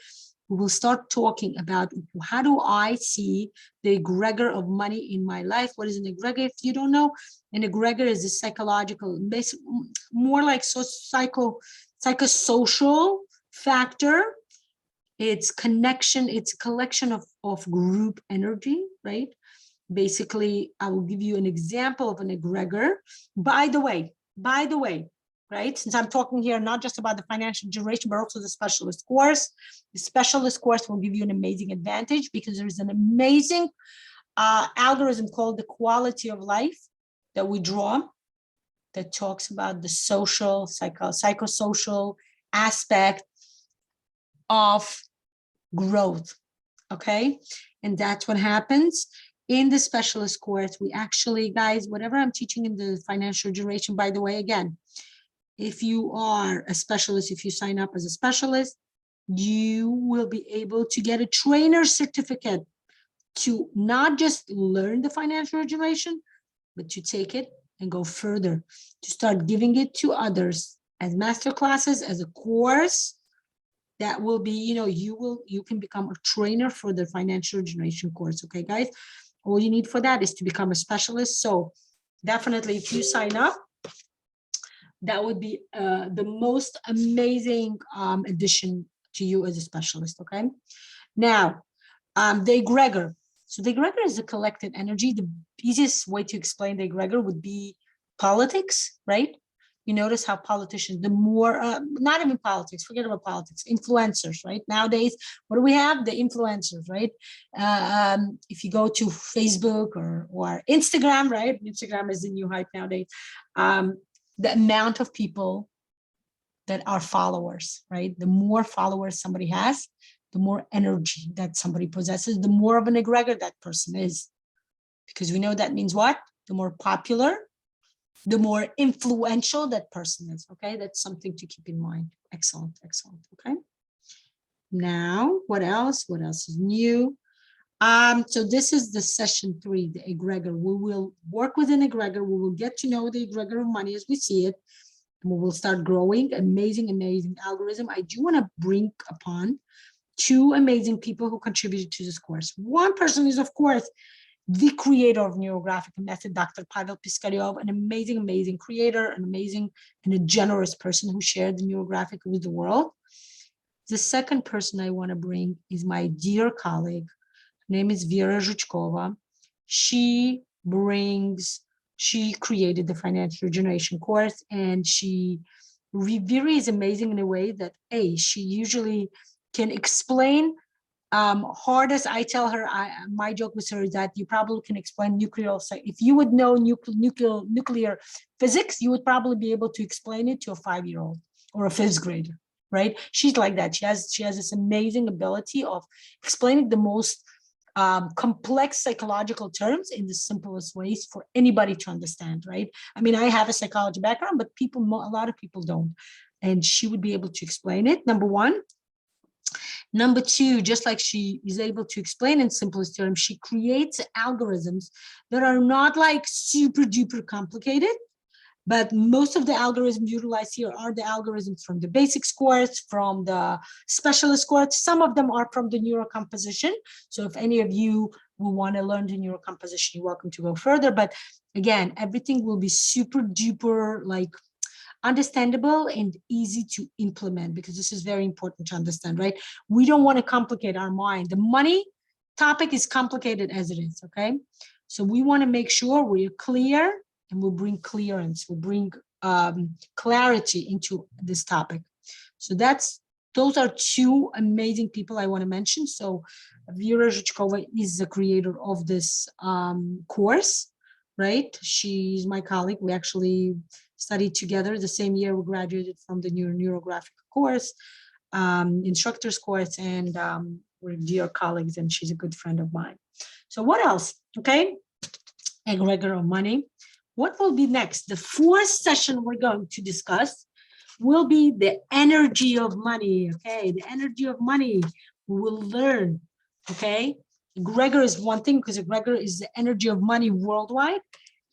We will start talking about how do I see the egregor of money in my life? What is an egregor? If you don't know, an egregor is a psychological, more like psychosocial factor. It's connection, it's a collection of group energy, right? Basically, I will give you an example of an egregor. By the way, right? Since I'm talking here not just about the financial generation, but also the specialist course. The specialist course will give you an amazing advantage because there is an amazing algorithm called the quality of life that we draw that talks about the social, psychosocial aspect of growth, okay? And that's what happens in the specialist course. We actually, guys, whatever I'm teaching in the financial generation, by the way, again, if you are a specialist, if you sign up as a specialist, you will be able to get a trainer certificate to not just learn the financial regulation, but to take it and go further, to start giving it to others as master classes, as a course that will be, you can become a trainer for the financial generation course. Okay, guys, all you need for that is to become a specialist. So definitely, if you sign up, that would be the most amazing addition to you as a specialist, okay? Now, the egregor. So the egregor is a collected energy. The easiest way to explain the egregor would be politics, right? You notice how politicians, the more, not even politics, forget about politics, influencers, right? Nowadays, what do we have? The influencers, right? If you go to Facebook or Instagram, right? Instagram is the new hype nowadays. The amount of people that are followers, right? The more followers somebody has, the more energy that somebody possesses, the more of an egregor that person is. Because we know that means what? The more popular, the more influential that person is, okay? That's something to keep in mind. Excellent, excellent, okay? Now, what else? What else is new? So this is the session 3, the egregor. We will work with an egregor. We will get to know the egregor of money as we see it. And we will start growing. Amazing, amazing algorithm. I do want to bring upon 2 amazing people who contributed to this course. One person is, of course, the creator of Neurographic Method, Dr. Pavel Piskaryov, an amazing, amazing creator, an amazing and a generous person who shared the Neurographic with the world. The second person I want to bring is my dear colleague. Her name is Vera Zhuchkova. She created the financial generation course, and Vera is amazing in a way that she usually can explain hard as I tell her. My joke with her is that you probably can explain nuclear. If you would know nuclear physics, you would probably be able to explain it to a 5-year-old or a 5th grader, right? She's like that. She has this amazing ability of explaining the most complex psychological terms in the simplest ways for anybody to understand, right? I mean, I have a psychology background, but a lot of people don't. And she would be able to explain it, number one. Number 2, just like she is able to explain in simplest terms, she creates algorithms that are not like super duper complicated, but most of the algorithms utilized here are the algorithms from the basics course, from the specialist course. Some of them are from the neurocomposition. So if any of you will want to learn the neurocomposition, you're welcome to go further. But again, everything will be super duper like understandable and easy to implement, because this is very important to understand, right? We don't want to complicate our mind. The money topic is complicated as it is, okay? So we want to make sure we're clear, and we'll bring clearance, we'll bring clarity into this topic. So those are 2 amazing people I want to mention. So Vera Zhuchkova is the creator of this course. right? She's my colleague. We actually studied together the same year. We graduated from the NeuroGraphic course, instructor's course, and we're dear colleagues, and she's a good friend of mine. So what else? Okay, egregor of money. What will be next? The fourth session we're going to discuss will be the energy of money. Okay, the energy of money. We will learn. Okay, egregor is one thing because egregor is the energy of money worldwide.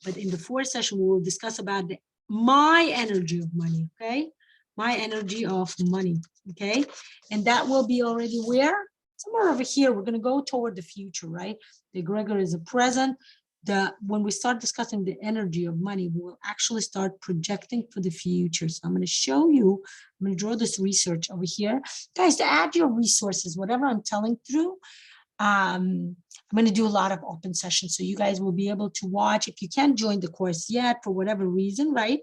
But in the fourth session, we will discuss about my energy of money. Okay, my energy of money. Okay, and that will be already where? Somewhere over here. We're going to go toward the future, right? The egregor is a present. When we start discussing the energy of money, we will actually start projecting for the future. So I'm going to show you, I'm going to draw this research over here. Guys, to add your resources, whatever I'm telling through, I'm going to do a lot of open sessions. So you guys will be able to watch. If you can't join the course yet, for whatever reason, right?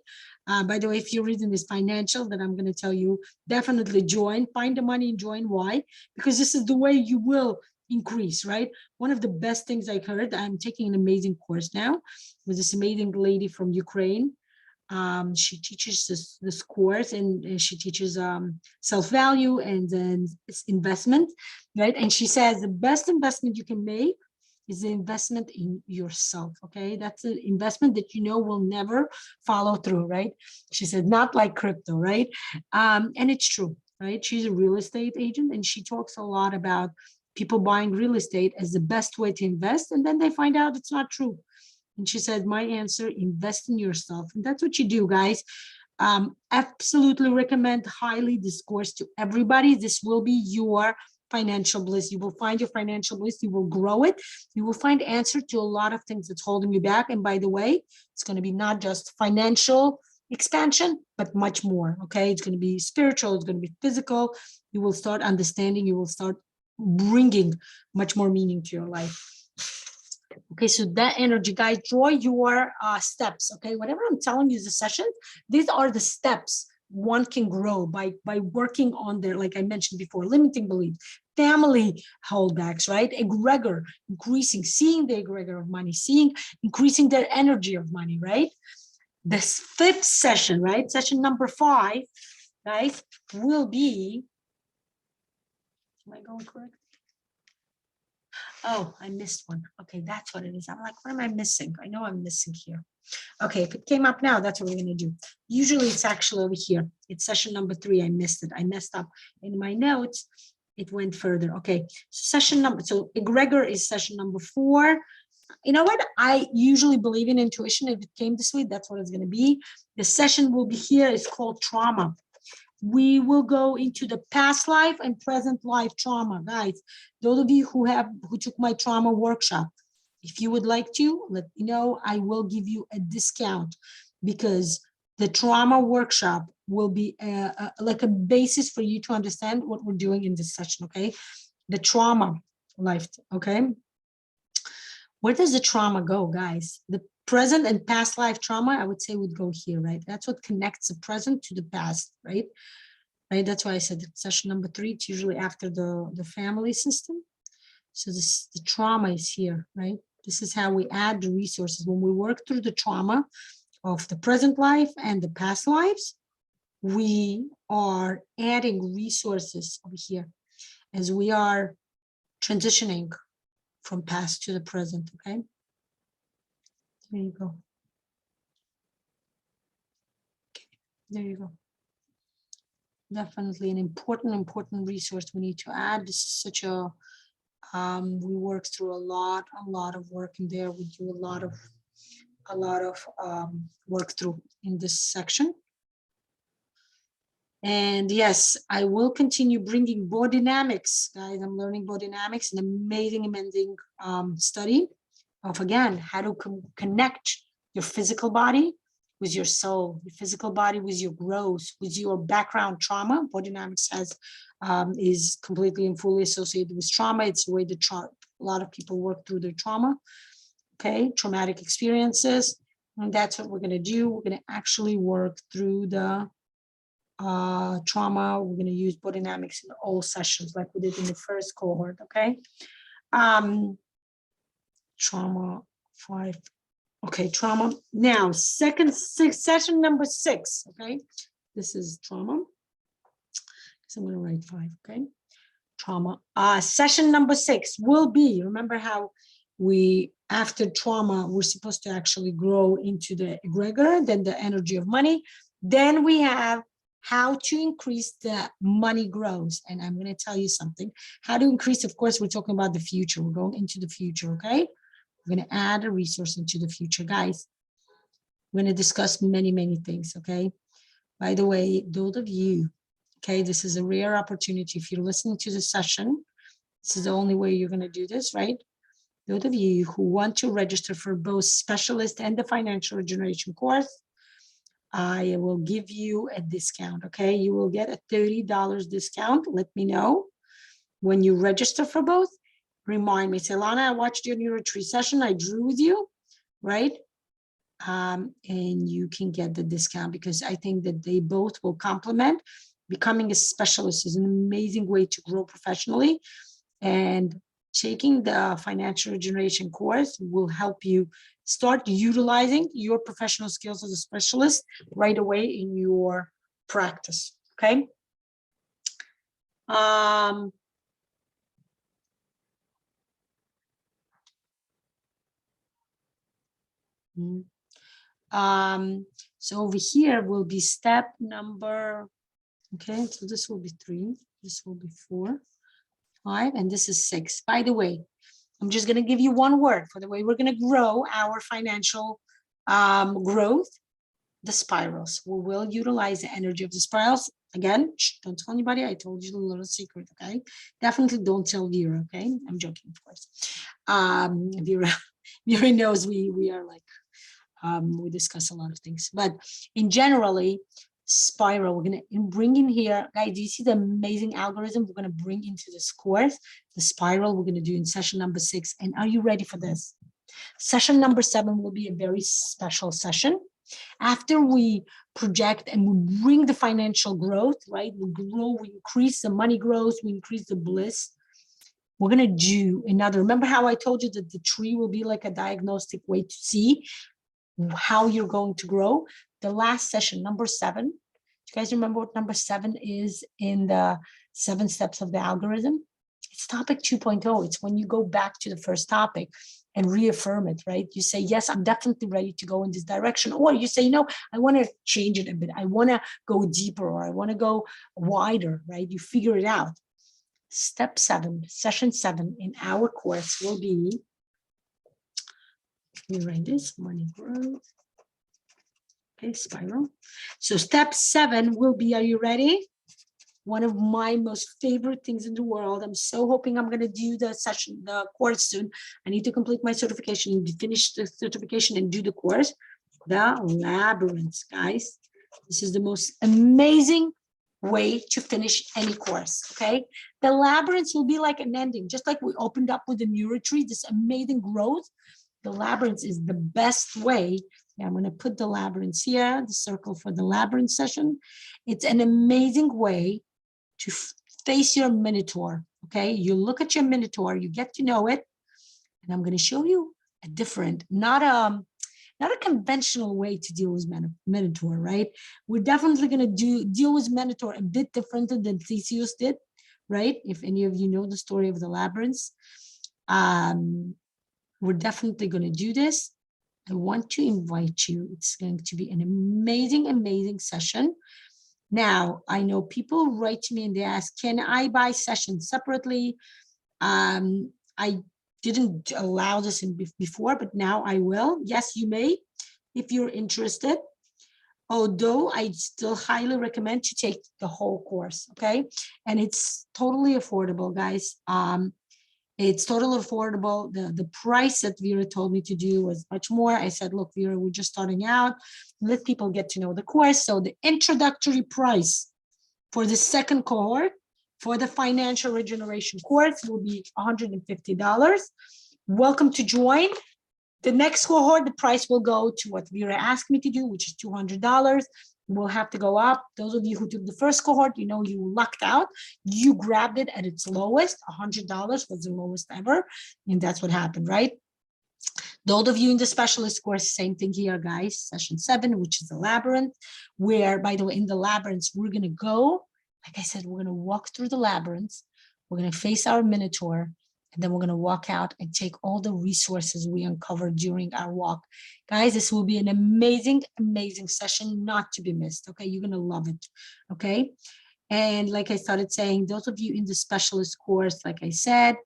By the way, if your reason is financial, then I'm going to tell you, definitely join, find the money and join. Why? Because this is the way you will increase, right? One of the best things I heard, I'm taking an amazing course now with this amazing lady from Ukraine. She teaches this course, and she teaches self-value and then investment, right? And she says the best investment you can make is the investment in yourself. Okay, that's an investment that you know will never follow through, right? She said, not like crypto, right? And it's true, right? She's a real estate agent, and she talks a lot about people buying real estate as the best way to invest, and then they find out it's not true. And she said, my answer, invest in yourself. And that's what you do, guys. Absolutely recommend highly this course to everybody. This will be your financial bliss. You will find your financial bliss. You will grow it. You will find answer to a lot of things that's holding you back. And by the way, it's going to be not just financial expansion, but much more. Okay, it's going to be spiritual. It's going to be physical. You will start understanding. You will start bringing much more meaning to your life. Okay, so that energy, guys, draw your steps. Okay, whatever I'm telling you the sessions, these are the steps one can grow by working on their, like I mentioned before, limiting beliefs, family holdbacks, right? Egregor, increasing, seeing the egregor of money, increasing their energy of money, right? This fifth session, right? Session number 5, guys, will be, am I going correct? Oh, I missed one. Okay, that's what it is. I'm like, what am I missing? I know I'm missing here. Okay, if it came up now, that's what we're going to do. Usually it's actually over here. It's session number 3. I missed it. I messed up in my notes. It went further. Okay, so egregor is session number 4. You know what? I usually believe in intuition. If it came this way, that's what it's going to be. The session will be here. It's called trauma. We will go into the past life and present life trauma, guys. Those of you who took my trauma workshop, if you would like to, let me know. I will give you a discount because the trauma workshop will be like a basis for you to understand what we're doing in this session. Okay, the trauma life. Okay, where does the trauma go, guys? The present and past life trauma, I would say, would go here, right? That's what connects the present to the past, right? Right. That's why I said session number 3. It's usually after the family system. So the trauma is here, right? This is how we add the resources when we work through the trauma of the present life and the past lives. We are adding resources over here as we are transitioning from past to the present. Okay. There you go. Okay. There you go. Definitely an important resource we need to add. This is such a we work through a lot of work in there. We do a lot of work through in this section. And yes, I will continue bringing body dynamics, guys. I'm learning body dynamics, an amazing study of, again, how to connect your physical body with your soul, your physical body with your growth, with your background trauma. Body dynamics is completely and fully associated with trauma. It's the way a lot of people work through their trauma, okay, traumatic experiences. And that's what we're going to do. We're going to actually work through the trauma. We're going to use body dynamics in all sessions like we did in the first cohort, okay? Trauma 5. Okay, trauma. Now, session number 6, okay? This is trauma. So I'm going to write 5, okay? Trauma. Session number 6 will be, remember how after trauma, we're supposed to actually grow into the egregor, then the energy of money. Then we have how to increase the money growth. And I'm going to tell you something. How to increase, of course, we're talking about the future. We're going into the future, okay? We're going to add a resource into the future, guys. We're going to discuss many, many things, okay? By the way, those of you, okay, this is a rare opportunity. If you're listening to the session, this is the only way you're going to do this, right? Those of you who want to register for both specialist and the financial regeneration course, I will give you a discount, okay? You will get a $30 discount. Let me know when you register for both. Remind me, say, Lana, I watched your NeuroTree session. I drew with you, right? And you can get the discount because I think that they both will complement. Becoming a specialist is an amazing way to grow professionally, and taking the financial regeneration course will help you start utilizing your professional skills as a specialist right away in your practice, okay? So over here will be step number, okay, so this will be 3, this will be 4, 5, and this is 6. By the way, I'm just going to give you one word for the way we're going to grow our financial growth, the spirals. We will utilize the energy of the spirals. Again, don't tell anybody. I told you the little secret, okay? Definitely don't tell Vera, okay? I'm joking, of course. Vera knows we are like, we discuss a lot of things. But in generally, spiral, we're going to bring in here. Guys, do you see the amazing algorithm we're going to bring into this course? The spiral we're going to do in session number 6. And are you ready for this? Session number 7 will be a very special session. After we project and we bring the financial growth, right? We grow, we increase the money growth, we increase the bliss. We're going to do another. Remember how I told you that the tree will be like a diagnostic way to see how you're going to grow? The last session, number 7. Do you guys remember what number 7 is in the 7 steps of the algorithm? It's topic 2.0. It's when you go back to the first topic and reaffirm it, right? You say, yes, I'm definitely ready to go in this direction. Or you say, no, I want to change it a bit. I want to go deeper, or I want to go wider, right? You figure it out. Step 7, session 7 in our course will be, let me write this, money growth. Okay, spiral. So step 7 will be, are you ready? One of my most favorite things in the world. I'm so hoping I'm going to do the session, the course soon. I need to complete my certification, finish the certification and do the course. The labyrinths, guys. This is the most amazing way to finish any course, okay? The labyrinths will be like an ending, just like we opened up with the NeuroTree, this amazing growth. The labyrinths is the best way. Yeah, I'm going to put the labyrinths here, the circle for the labyrinth session. It's an amazing way to face your minotaur, okay? You look at your minotaur, you get to know it, and I'm going to show you a different, not a conventional way to deal with minotaur, right? We're definitely going to deal with minotaur a bit differently than Theseus did, right? If any of you know the story of the labyrinths, we're definitely going to do this. I want to invite you. It's going to be an amazing, amazing session. Now, I know people write to me and they ask, can I buy sessions separately? I didn't allow this before, but now I will. Yes, you may, if you're interested. Although I still highly recommend to take the whole course, okay? And it's totally affordable, guys. It's totally affordable. The price that Vera told me to do was much more. I said, look, Vera, we're just starting out. Let people get to know the course. So the introductory price for the second cohort for the financial regeneration course will be $150. Welcome to join. The next cohort, the price will go to what Vera asked me to do, which is $200. Will have to go up. Those of you who took the first cohort, you know you lucked out. You grabbed it at its lowest. $100 was the lowest ever. And that's what happened, right? Those of you in the specialist course, same thing here, guys. Session 7, which is the labyrinth, where, by the way, in the labyrinth, we're going to go, like I said, we're going to walk through the labyrinth. We're going to face our Minotaur, and then we're going to walk out and take all the resources we uncovered during our walk. Guys, this will be an amazing, amazing session, not to be missed. Okay, you're going to love it. Okay. And like I started saying, those of you in the specialist course, like I said,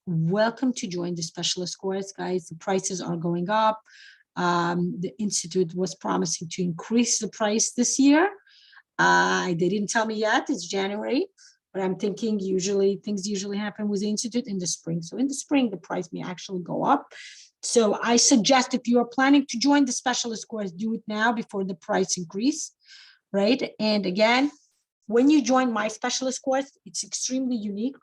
welcome to join the specialist course, guys. The prices are going up. The Institute was promising to increase the price this year. They didn't tell me yet, it's January, but I'm thinking things usually happen with the Institute in the spring. So in the spring, the price may actually go up. So I suggest if you are planning to join the specialist course, do it now before the price increase, right? And again, when you join my specialist course, it's extremely unique.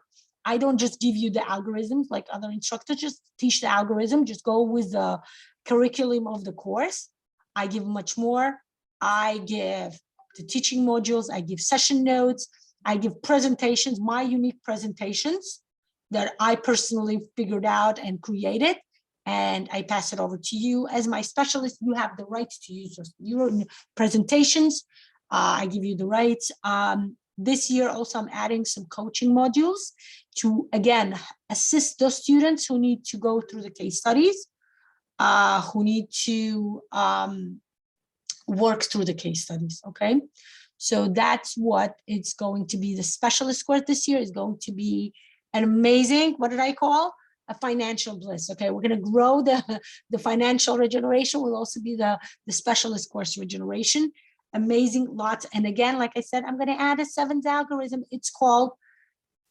I don't just give you the algorithms like other instructors, just teach the algorithm, just go with the curriculum of the course. I give much more. I give the teaching modules, I give session notes, I give presentations, my unique presentations that I personally figured out and created, and I pass it over to you. As my specialist, you have the right to use your presentations. I give you the rights. This year also, I'm adding some coaching modules to, again, assist those students who need to go through the case studies, who need to work through the case studies, okay? So that's what it's going to be. The specialist course this year is going to be an amazing, what did I call? A financial bliss, okay? We're gonna grow the financial regeneration, will also be the specialist course regeneration. Amazing, lots. And again, like I said, I'm gonna add a 7th algorithm. It's called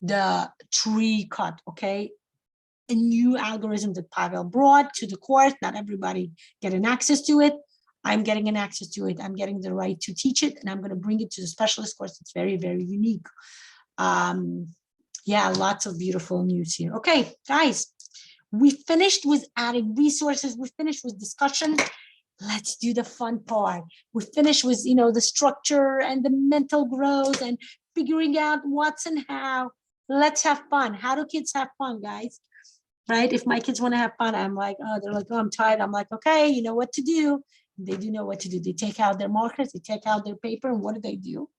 the tree cut, okay? A new algorithm that Pavel brought to the course. Not everybody getting access to it. I'm getting an access to it. I'm getting the right to teach it, and I'm going to bring it to the specialist course. It's very, very unique. Yeah, lots of beautiful news here. Okay, guys, we finished with adding resources. We finished with discussion. Let's do the fun part. We finished with, the structure and the mental growth and figuring out what's and how. Let's have fun. How do kids have fun, guys? Right? If my kids want to have fun, I'm like, oh, they're like, oh, I'm tired. I'm like, okay, you know what to do. They do know what to do. They take out their markers, they take out their paper, and what do?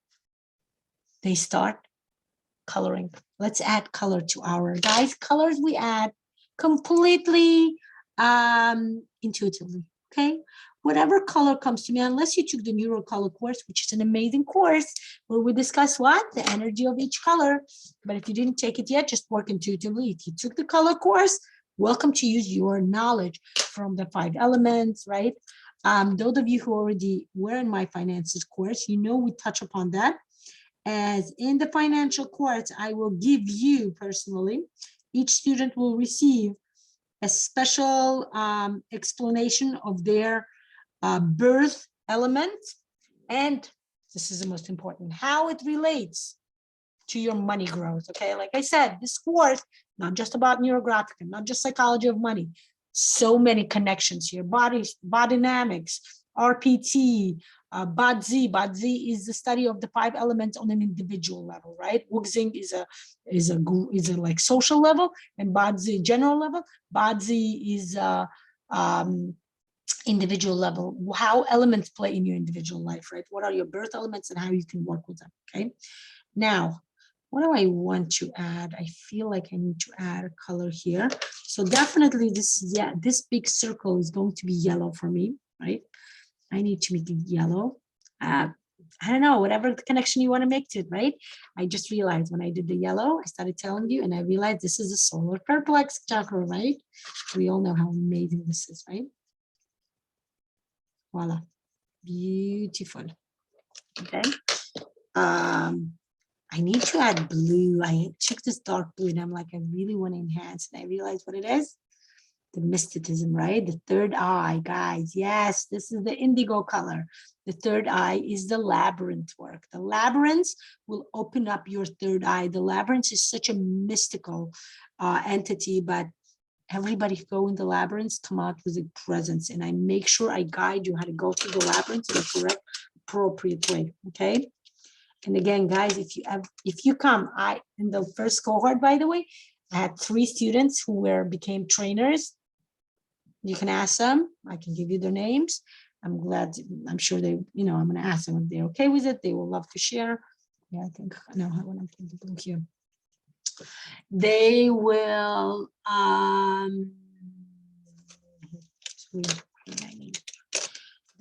They start coloring. Let's add color to our, guys, colors we add completely intuitively, okay? Whatever color comes to me, unless you took the Neuro Color course, which is an amazing course where we discuss what? The energy of each color. But if you didn't take it yet, just work intuitively. If you took the color course, welcome to use your knowledge from the 5 elements, right? Those of you who already were in my finances course, we touch upon that. As in the financial course, I will give you personally, each student will receive a special explanation of their birth element. And this is the most important, how it relates to your money growth. Okay, like I said, this course, not just about neurographic, not just psychology of money, so many connections here, body dynamics, RPT, BADZ. BADZ is the study of the 5 elements on an individual level, right? Wuxing is a like social level, and BADZ general level. BADZ is individual level, how elements play in your individual life, right? What are your birth elements and how you can work with them, okay? Now, what do I want to add? I feel like I need to add a color here. So definitely this big circle is going to be yellow for me, right? I need to make it yellow. I don't know, whatever the connection you want to make to it, right? I just realized when I did the yellow, I started telling you, and I realized this is the solar plexus chakra, right? We all know how amazing this is, right? Voila, beautiful. Okay. I need to add blue. I took this dark blue and I'm like, I really want to enhance. And I realized what it is. The mysticism, right? The third eye, guys. Yes, this is the indigo color. The third eye is the labyrinth work. The labyrinth will open up your third eye. The labyrinth is such a mystical entity, but everybody who go in the labyrinth come out with a presence. And I make sure I guide you how to go through the labyrinth in the correct, appropriate way, okay? And again, guys, if you come, in the first cohort, by the way, I had 3 students who became trainers. You can ask them. I can give you their names. I'm sure they, I'm going to ask them if they're okay with it. They will love to share. Yeah, I think I know what I'm going to do here. They will,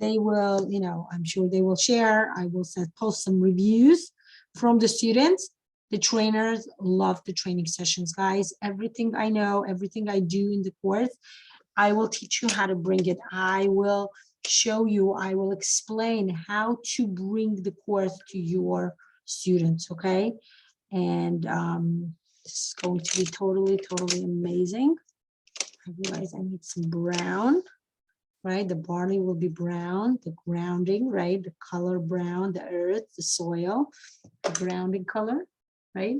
they will, I'm sure they will share. I will post some reviews from the students. The trainers love the training sessions, guys. Everything I know, everything I do in the course, I will teach you how to bring it. I will show you, I will explain how to bring the course to your students, okay? And this is going to be totally, totally amazing. I realize I need some brown, right? The barley will be brown, the grounding, right? The color brown, the earth, the soil, the grounding color, right?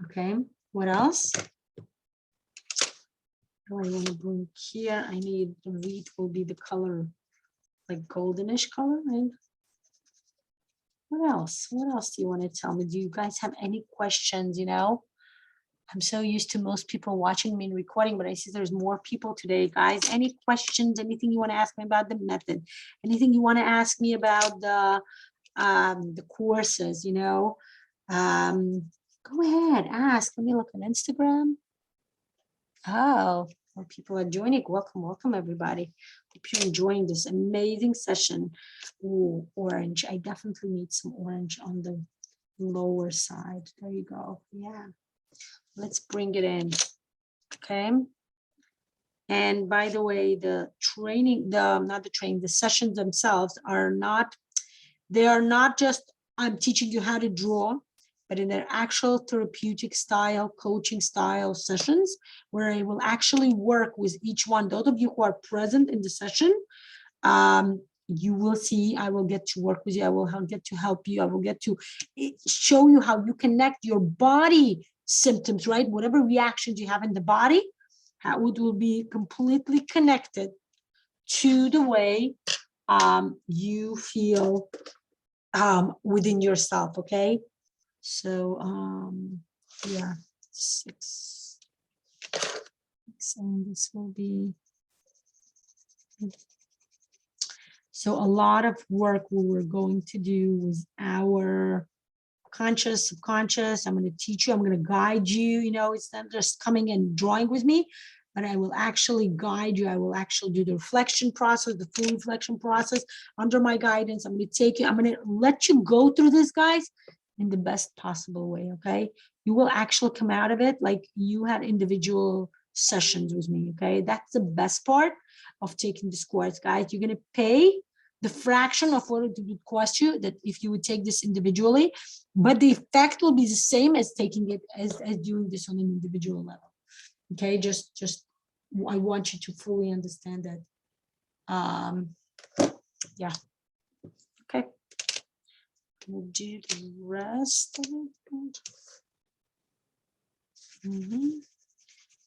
Okay, what else? Oh, I want to bring here. I need the wheat will be the color, like goldenish color, right? What else? What else do you want to tell me? Do you guys have any questions? I'm so used to most people watching me and recording, but I see there's more people today, guys. Any questions? Anything you want to ask me about the method? Anything you want to ask me about the courses? Go ahead, ask. Let me look on Instagram. Oh, more people are joining. Welcome, welcome, everybody. Hope you're enjoying this amazing session. Ooh, orange. I definitely need some orange on the lower side. There you go. Yeah. Let's bring it in. Okay. And by the way, the training, the sessions themselves are not, they are not just, I'm teaching you how to draw, but in their actual therapeutic style, coaching style sessions, where I will actually work with each one. Those of you who are present in the session, you will see, I will get to work with you. I will get to help you. I will get to show you how you connect your body symptoms, right? Whatever reactions you have in the body, how it will be completely connected to the way you feel within yourself, okay? So, yeah, 6, and this will be, so a lot of work we're going to do with our conscious, subconscious. I'm going to teach you, I'm going to guide you, it's not just coming and drawing with me, but I will actually guide you. I will actually do the reflection process, the full reflection process under my guidance. I'm going to take you, I'm going to let you go through this, guys, in the best possible way, okay? You will actually come out of it like you had individual sessions with me, okay? That's the best part of taking this course, guys. You're going to pay the fraction of what it would cost you that if you would take this individually, but the effect will be the same as taking it as doing this on an individual level. Okay, just I want you to fully understand that. Yeah. Okay. We'll do the rest of it.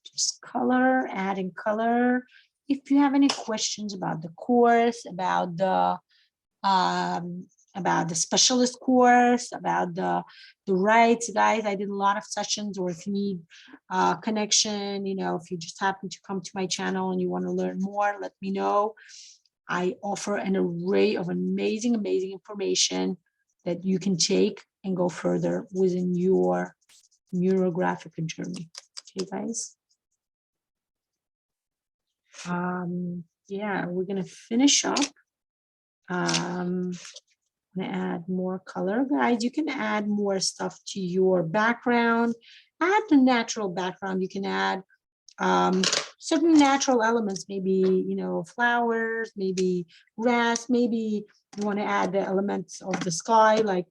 Just color, adding color. If you have any questions about the course, about the specialist course, about the rights, guys, I did a lot of sessions, or if you need connection, if you just happen to come to my channel and you want to learn more, let me know. I offer an array of amazing, amazing information that you can take and go further within your neurographic journey. Okay, guys. Yeah, we're gonna finish up. I'm gonna add more color, guys. You can add more stuff to your background. Add the natural background. You can add certain natural elements, maybe flowers, maybe grass, maybe you want to add the elements of the sky, like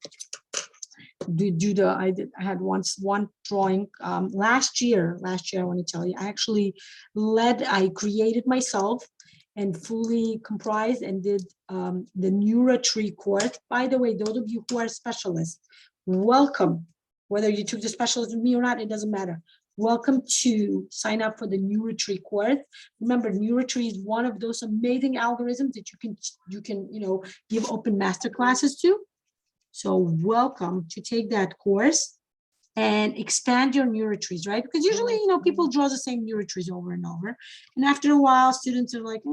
I had one drawing last year. I want to tell you, I created myself and fully comprised and did the NeuroTree course. By the way, those of you who are specialists, welcome. Whether you took the specialist with me or not, it doesn't matter. Welcome to sign up for the NeuroTree course. Remember, NeuroTree is one of those amazing algorithms that you can give open master classes to. So welcome to take that course. and expand your NeuroTrees, right? Because usually, you know, people draw the same NeuroTrees over and over. And after a while, students are like,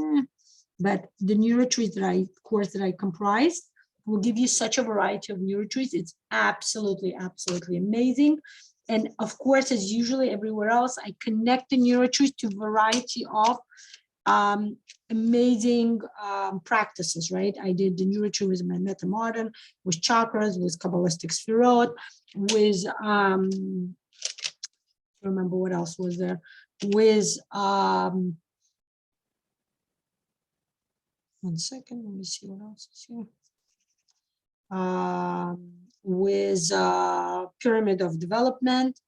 But the NeuroTrees course that I comprised will give you such a variety of NeuroTrees. It's absolutely, absolutely amazing. And of course, as usually everywhere else, I connect the NeuroTrees to a variety of amazing practices, right? I did the NeuroTree with my Metamodern, with chakras, with Kabbalistic Sphirot, with remember what else was there, with one second, let me see what else is here. With pyramid of development.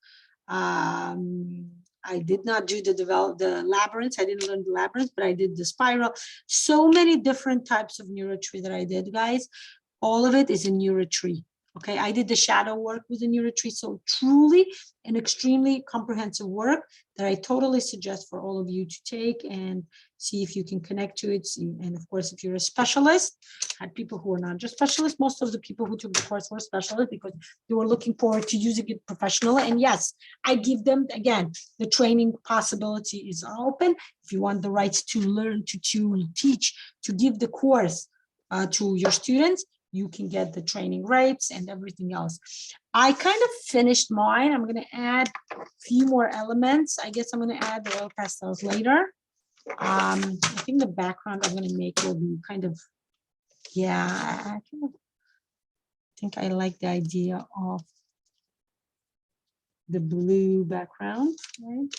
I did not do the labyrinth. I didn't learn the labyrinth, but I did the spiral. So many different types of NeuroTree that I did, guys. All of it is a NeuroTree. Okay, I did the shadow work with the NeuroTree. So truly an extremely comprehensive work that I totally suggest for all of you to take and see if you can connect to it. And of course, if you're a specialist, I had people who are not just specialists. Most of the people who took the course were specialists because they were looking forward to using it professionally. And yes, I give them, again, the training possibility is open. If you want the rights to learn, to teach, to give the course to your students, you can get the training rates and everything else. I kind of finished mine. I'm going to add a few more elements. I guess I'm going to add the oil pastels later. I think the background I'm going to make will be kind of, yeah, I think I like the idea of the blue background, right?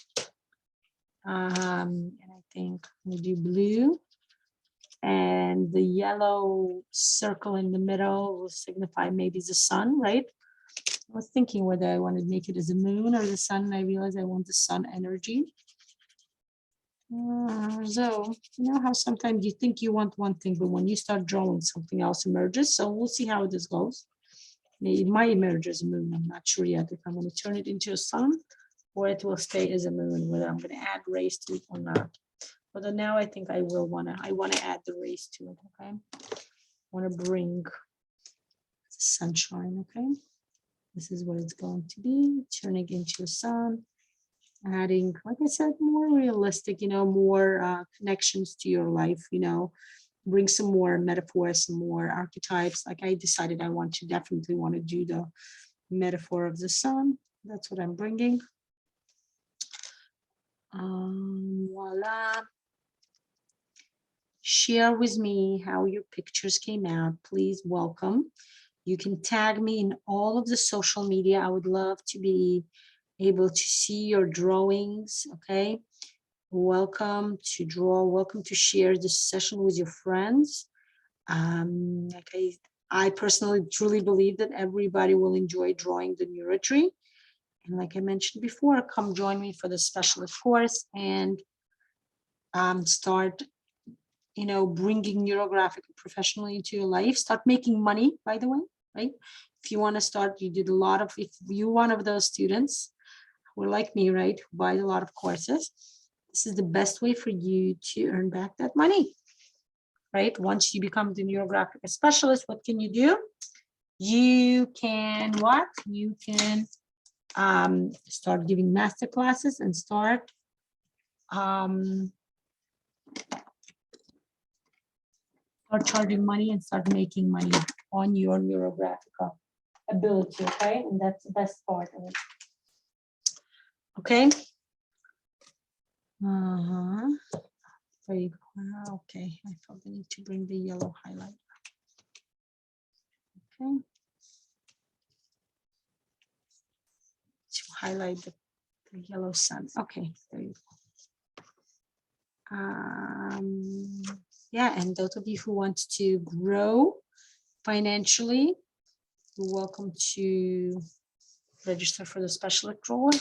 And I think I'm going to do blue. And the yellow circle in the middle will signify maybe the sun, right? I was thinking whether I want to make it as a moon or the sun, and I realized I want the sun energy. So, you know how sometimes you think you want one thing, but when you start drawing, something else emerges. So we'll see how this goes. It might emerge as a moon. I'm not sure yet if I'm going to turn it into a sun or it will stay as a moon, whether I'm going to add rays to it or not. But now I think I want to add the rays to it, okay? I want to bring the sunshine, okay? This is what it's going to be, turning into a sun, adding, like I said, more realistic, you know, more connections to your life, you know, bring some more metaphors, some more archetypes. Like I decided I definitely want to do the metaphor of the sun. That's what I'm bringing. Voila. Share with me how your pictures came out. Please welcome. You can tag me in all of the social media. I would love to be able to see your drawings, okay? Welcome to draw, welcome to share this session with your friends. I personally truly believe that everybody will enjoy drawing the NeuroTree. And like I mentioned before, come join me for the specialist course and start, you know, bringing neurographic professionally into your life. Start making money, by the way, right? If you want to start, if you're one of those students who are like me, right, who buy a lot of courses, this is the best way for you to earn back that money, right? Once you become the Neurographic Specialist, what can you do? You can what? You can start giving master classes and start charging money and start making money on your Neurographica ability, okay? And that's the best part of it. Okay. There you go. Okay, I felt the need to bring the yellow highlight. Okay. To highlight the yellow sun. Okay, there you go. Yeah, and those of you who want to grow financially, you're welcome to register for the specialist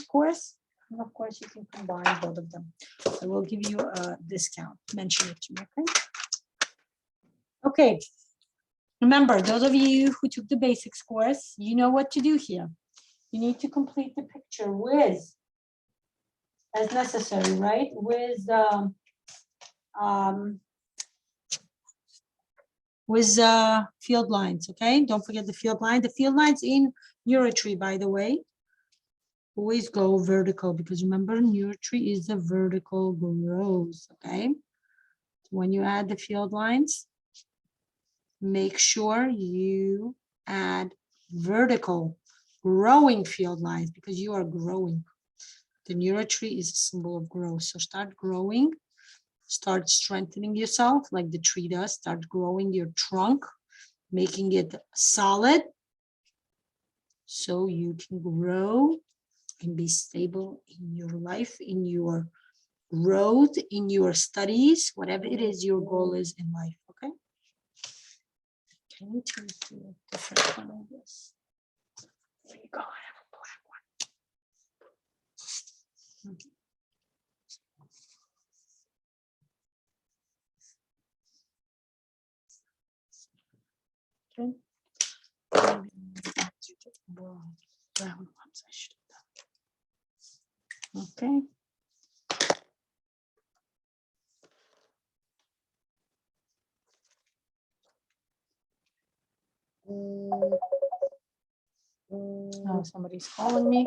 course. And of course, you can combine both of them. I will give you a discount. Mention it to me, okay? Okay. Remember, those of you who took the basics course, you know what to do here. You need to complete the picture with, as necessary, right? With field lines, okay? Don't forget the field line. The field lines in NeuroTree, by the way, Always go vertical, because remember, NeuroTree is a vertical growth, okay? When you add the field lines, make sure you add vertical growing field lines, because you are growing. The NeuroTree is a symbol of growth. So start growing, start strengthening yourself like the tree does. Start growing your trunk, making it solid so you can grow and be stable in your life, in your growth, in your studies, whatever it is your goal is in life, okay? Can you turn to a different one of this? There you go, I have a black one. Okay. Brown ones I should have done. Okay. Oh, somebody's calling me.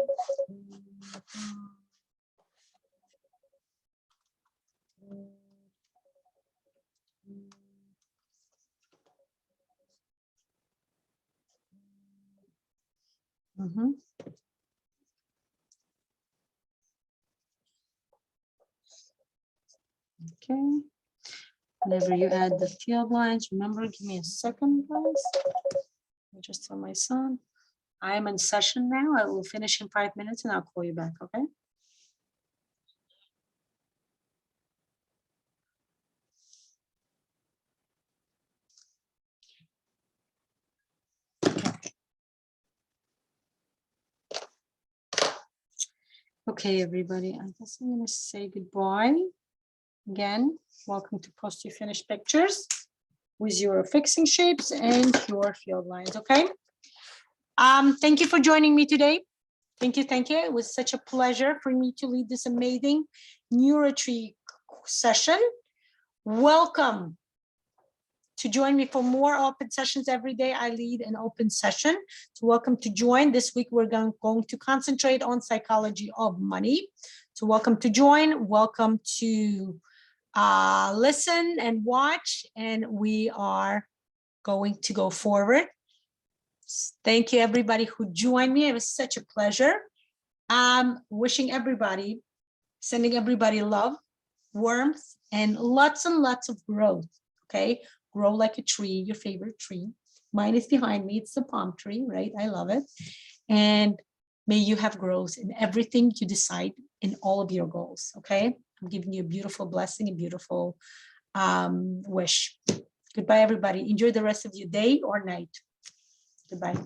Okay. Whenever you add the field lines, remember, give me a second, guys. I just tell my son, I am in session now. I will finish in 5 minutes and I'll call you back, okay? Okay, everybody, I guess I'm going to say goodbye. Again, welcome to Post Your Finished Pictures with your fixing shapes and your field lines, okay? Thank you for joining me today. Thank you, thank you. It was such a pleasure for me to lead this amazing NeuroTree session. Welcome to join me for more open sessions every day. I lead an open session. So welcome to join. This week, we're going to concentrate on psychology of money. So welcome to join. Welcome to listen and watch. And we are going to go forward. Thank you, everybody who joined me. It was such a pleasure. Wishing everybody, sending everybody love, warmth, and lots of growth, okay? Grow like a tree, your favorite tree. Mine is behind me. It's the palm tree, right? I love it. And may you have growth in everything you decide in all of your goals, okay? I'm giving you a beautiful blessing, a beautiful wish. Goodbye, everybody. Enjoy the rest of your day or night. Goodbye.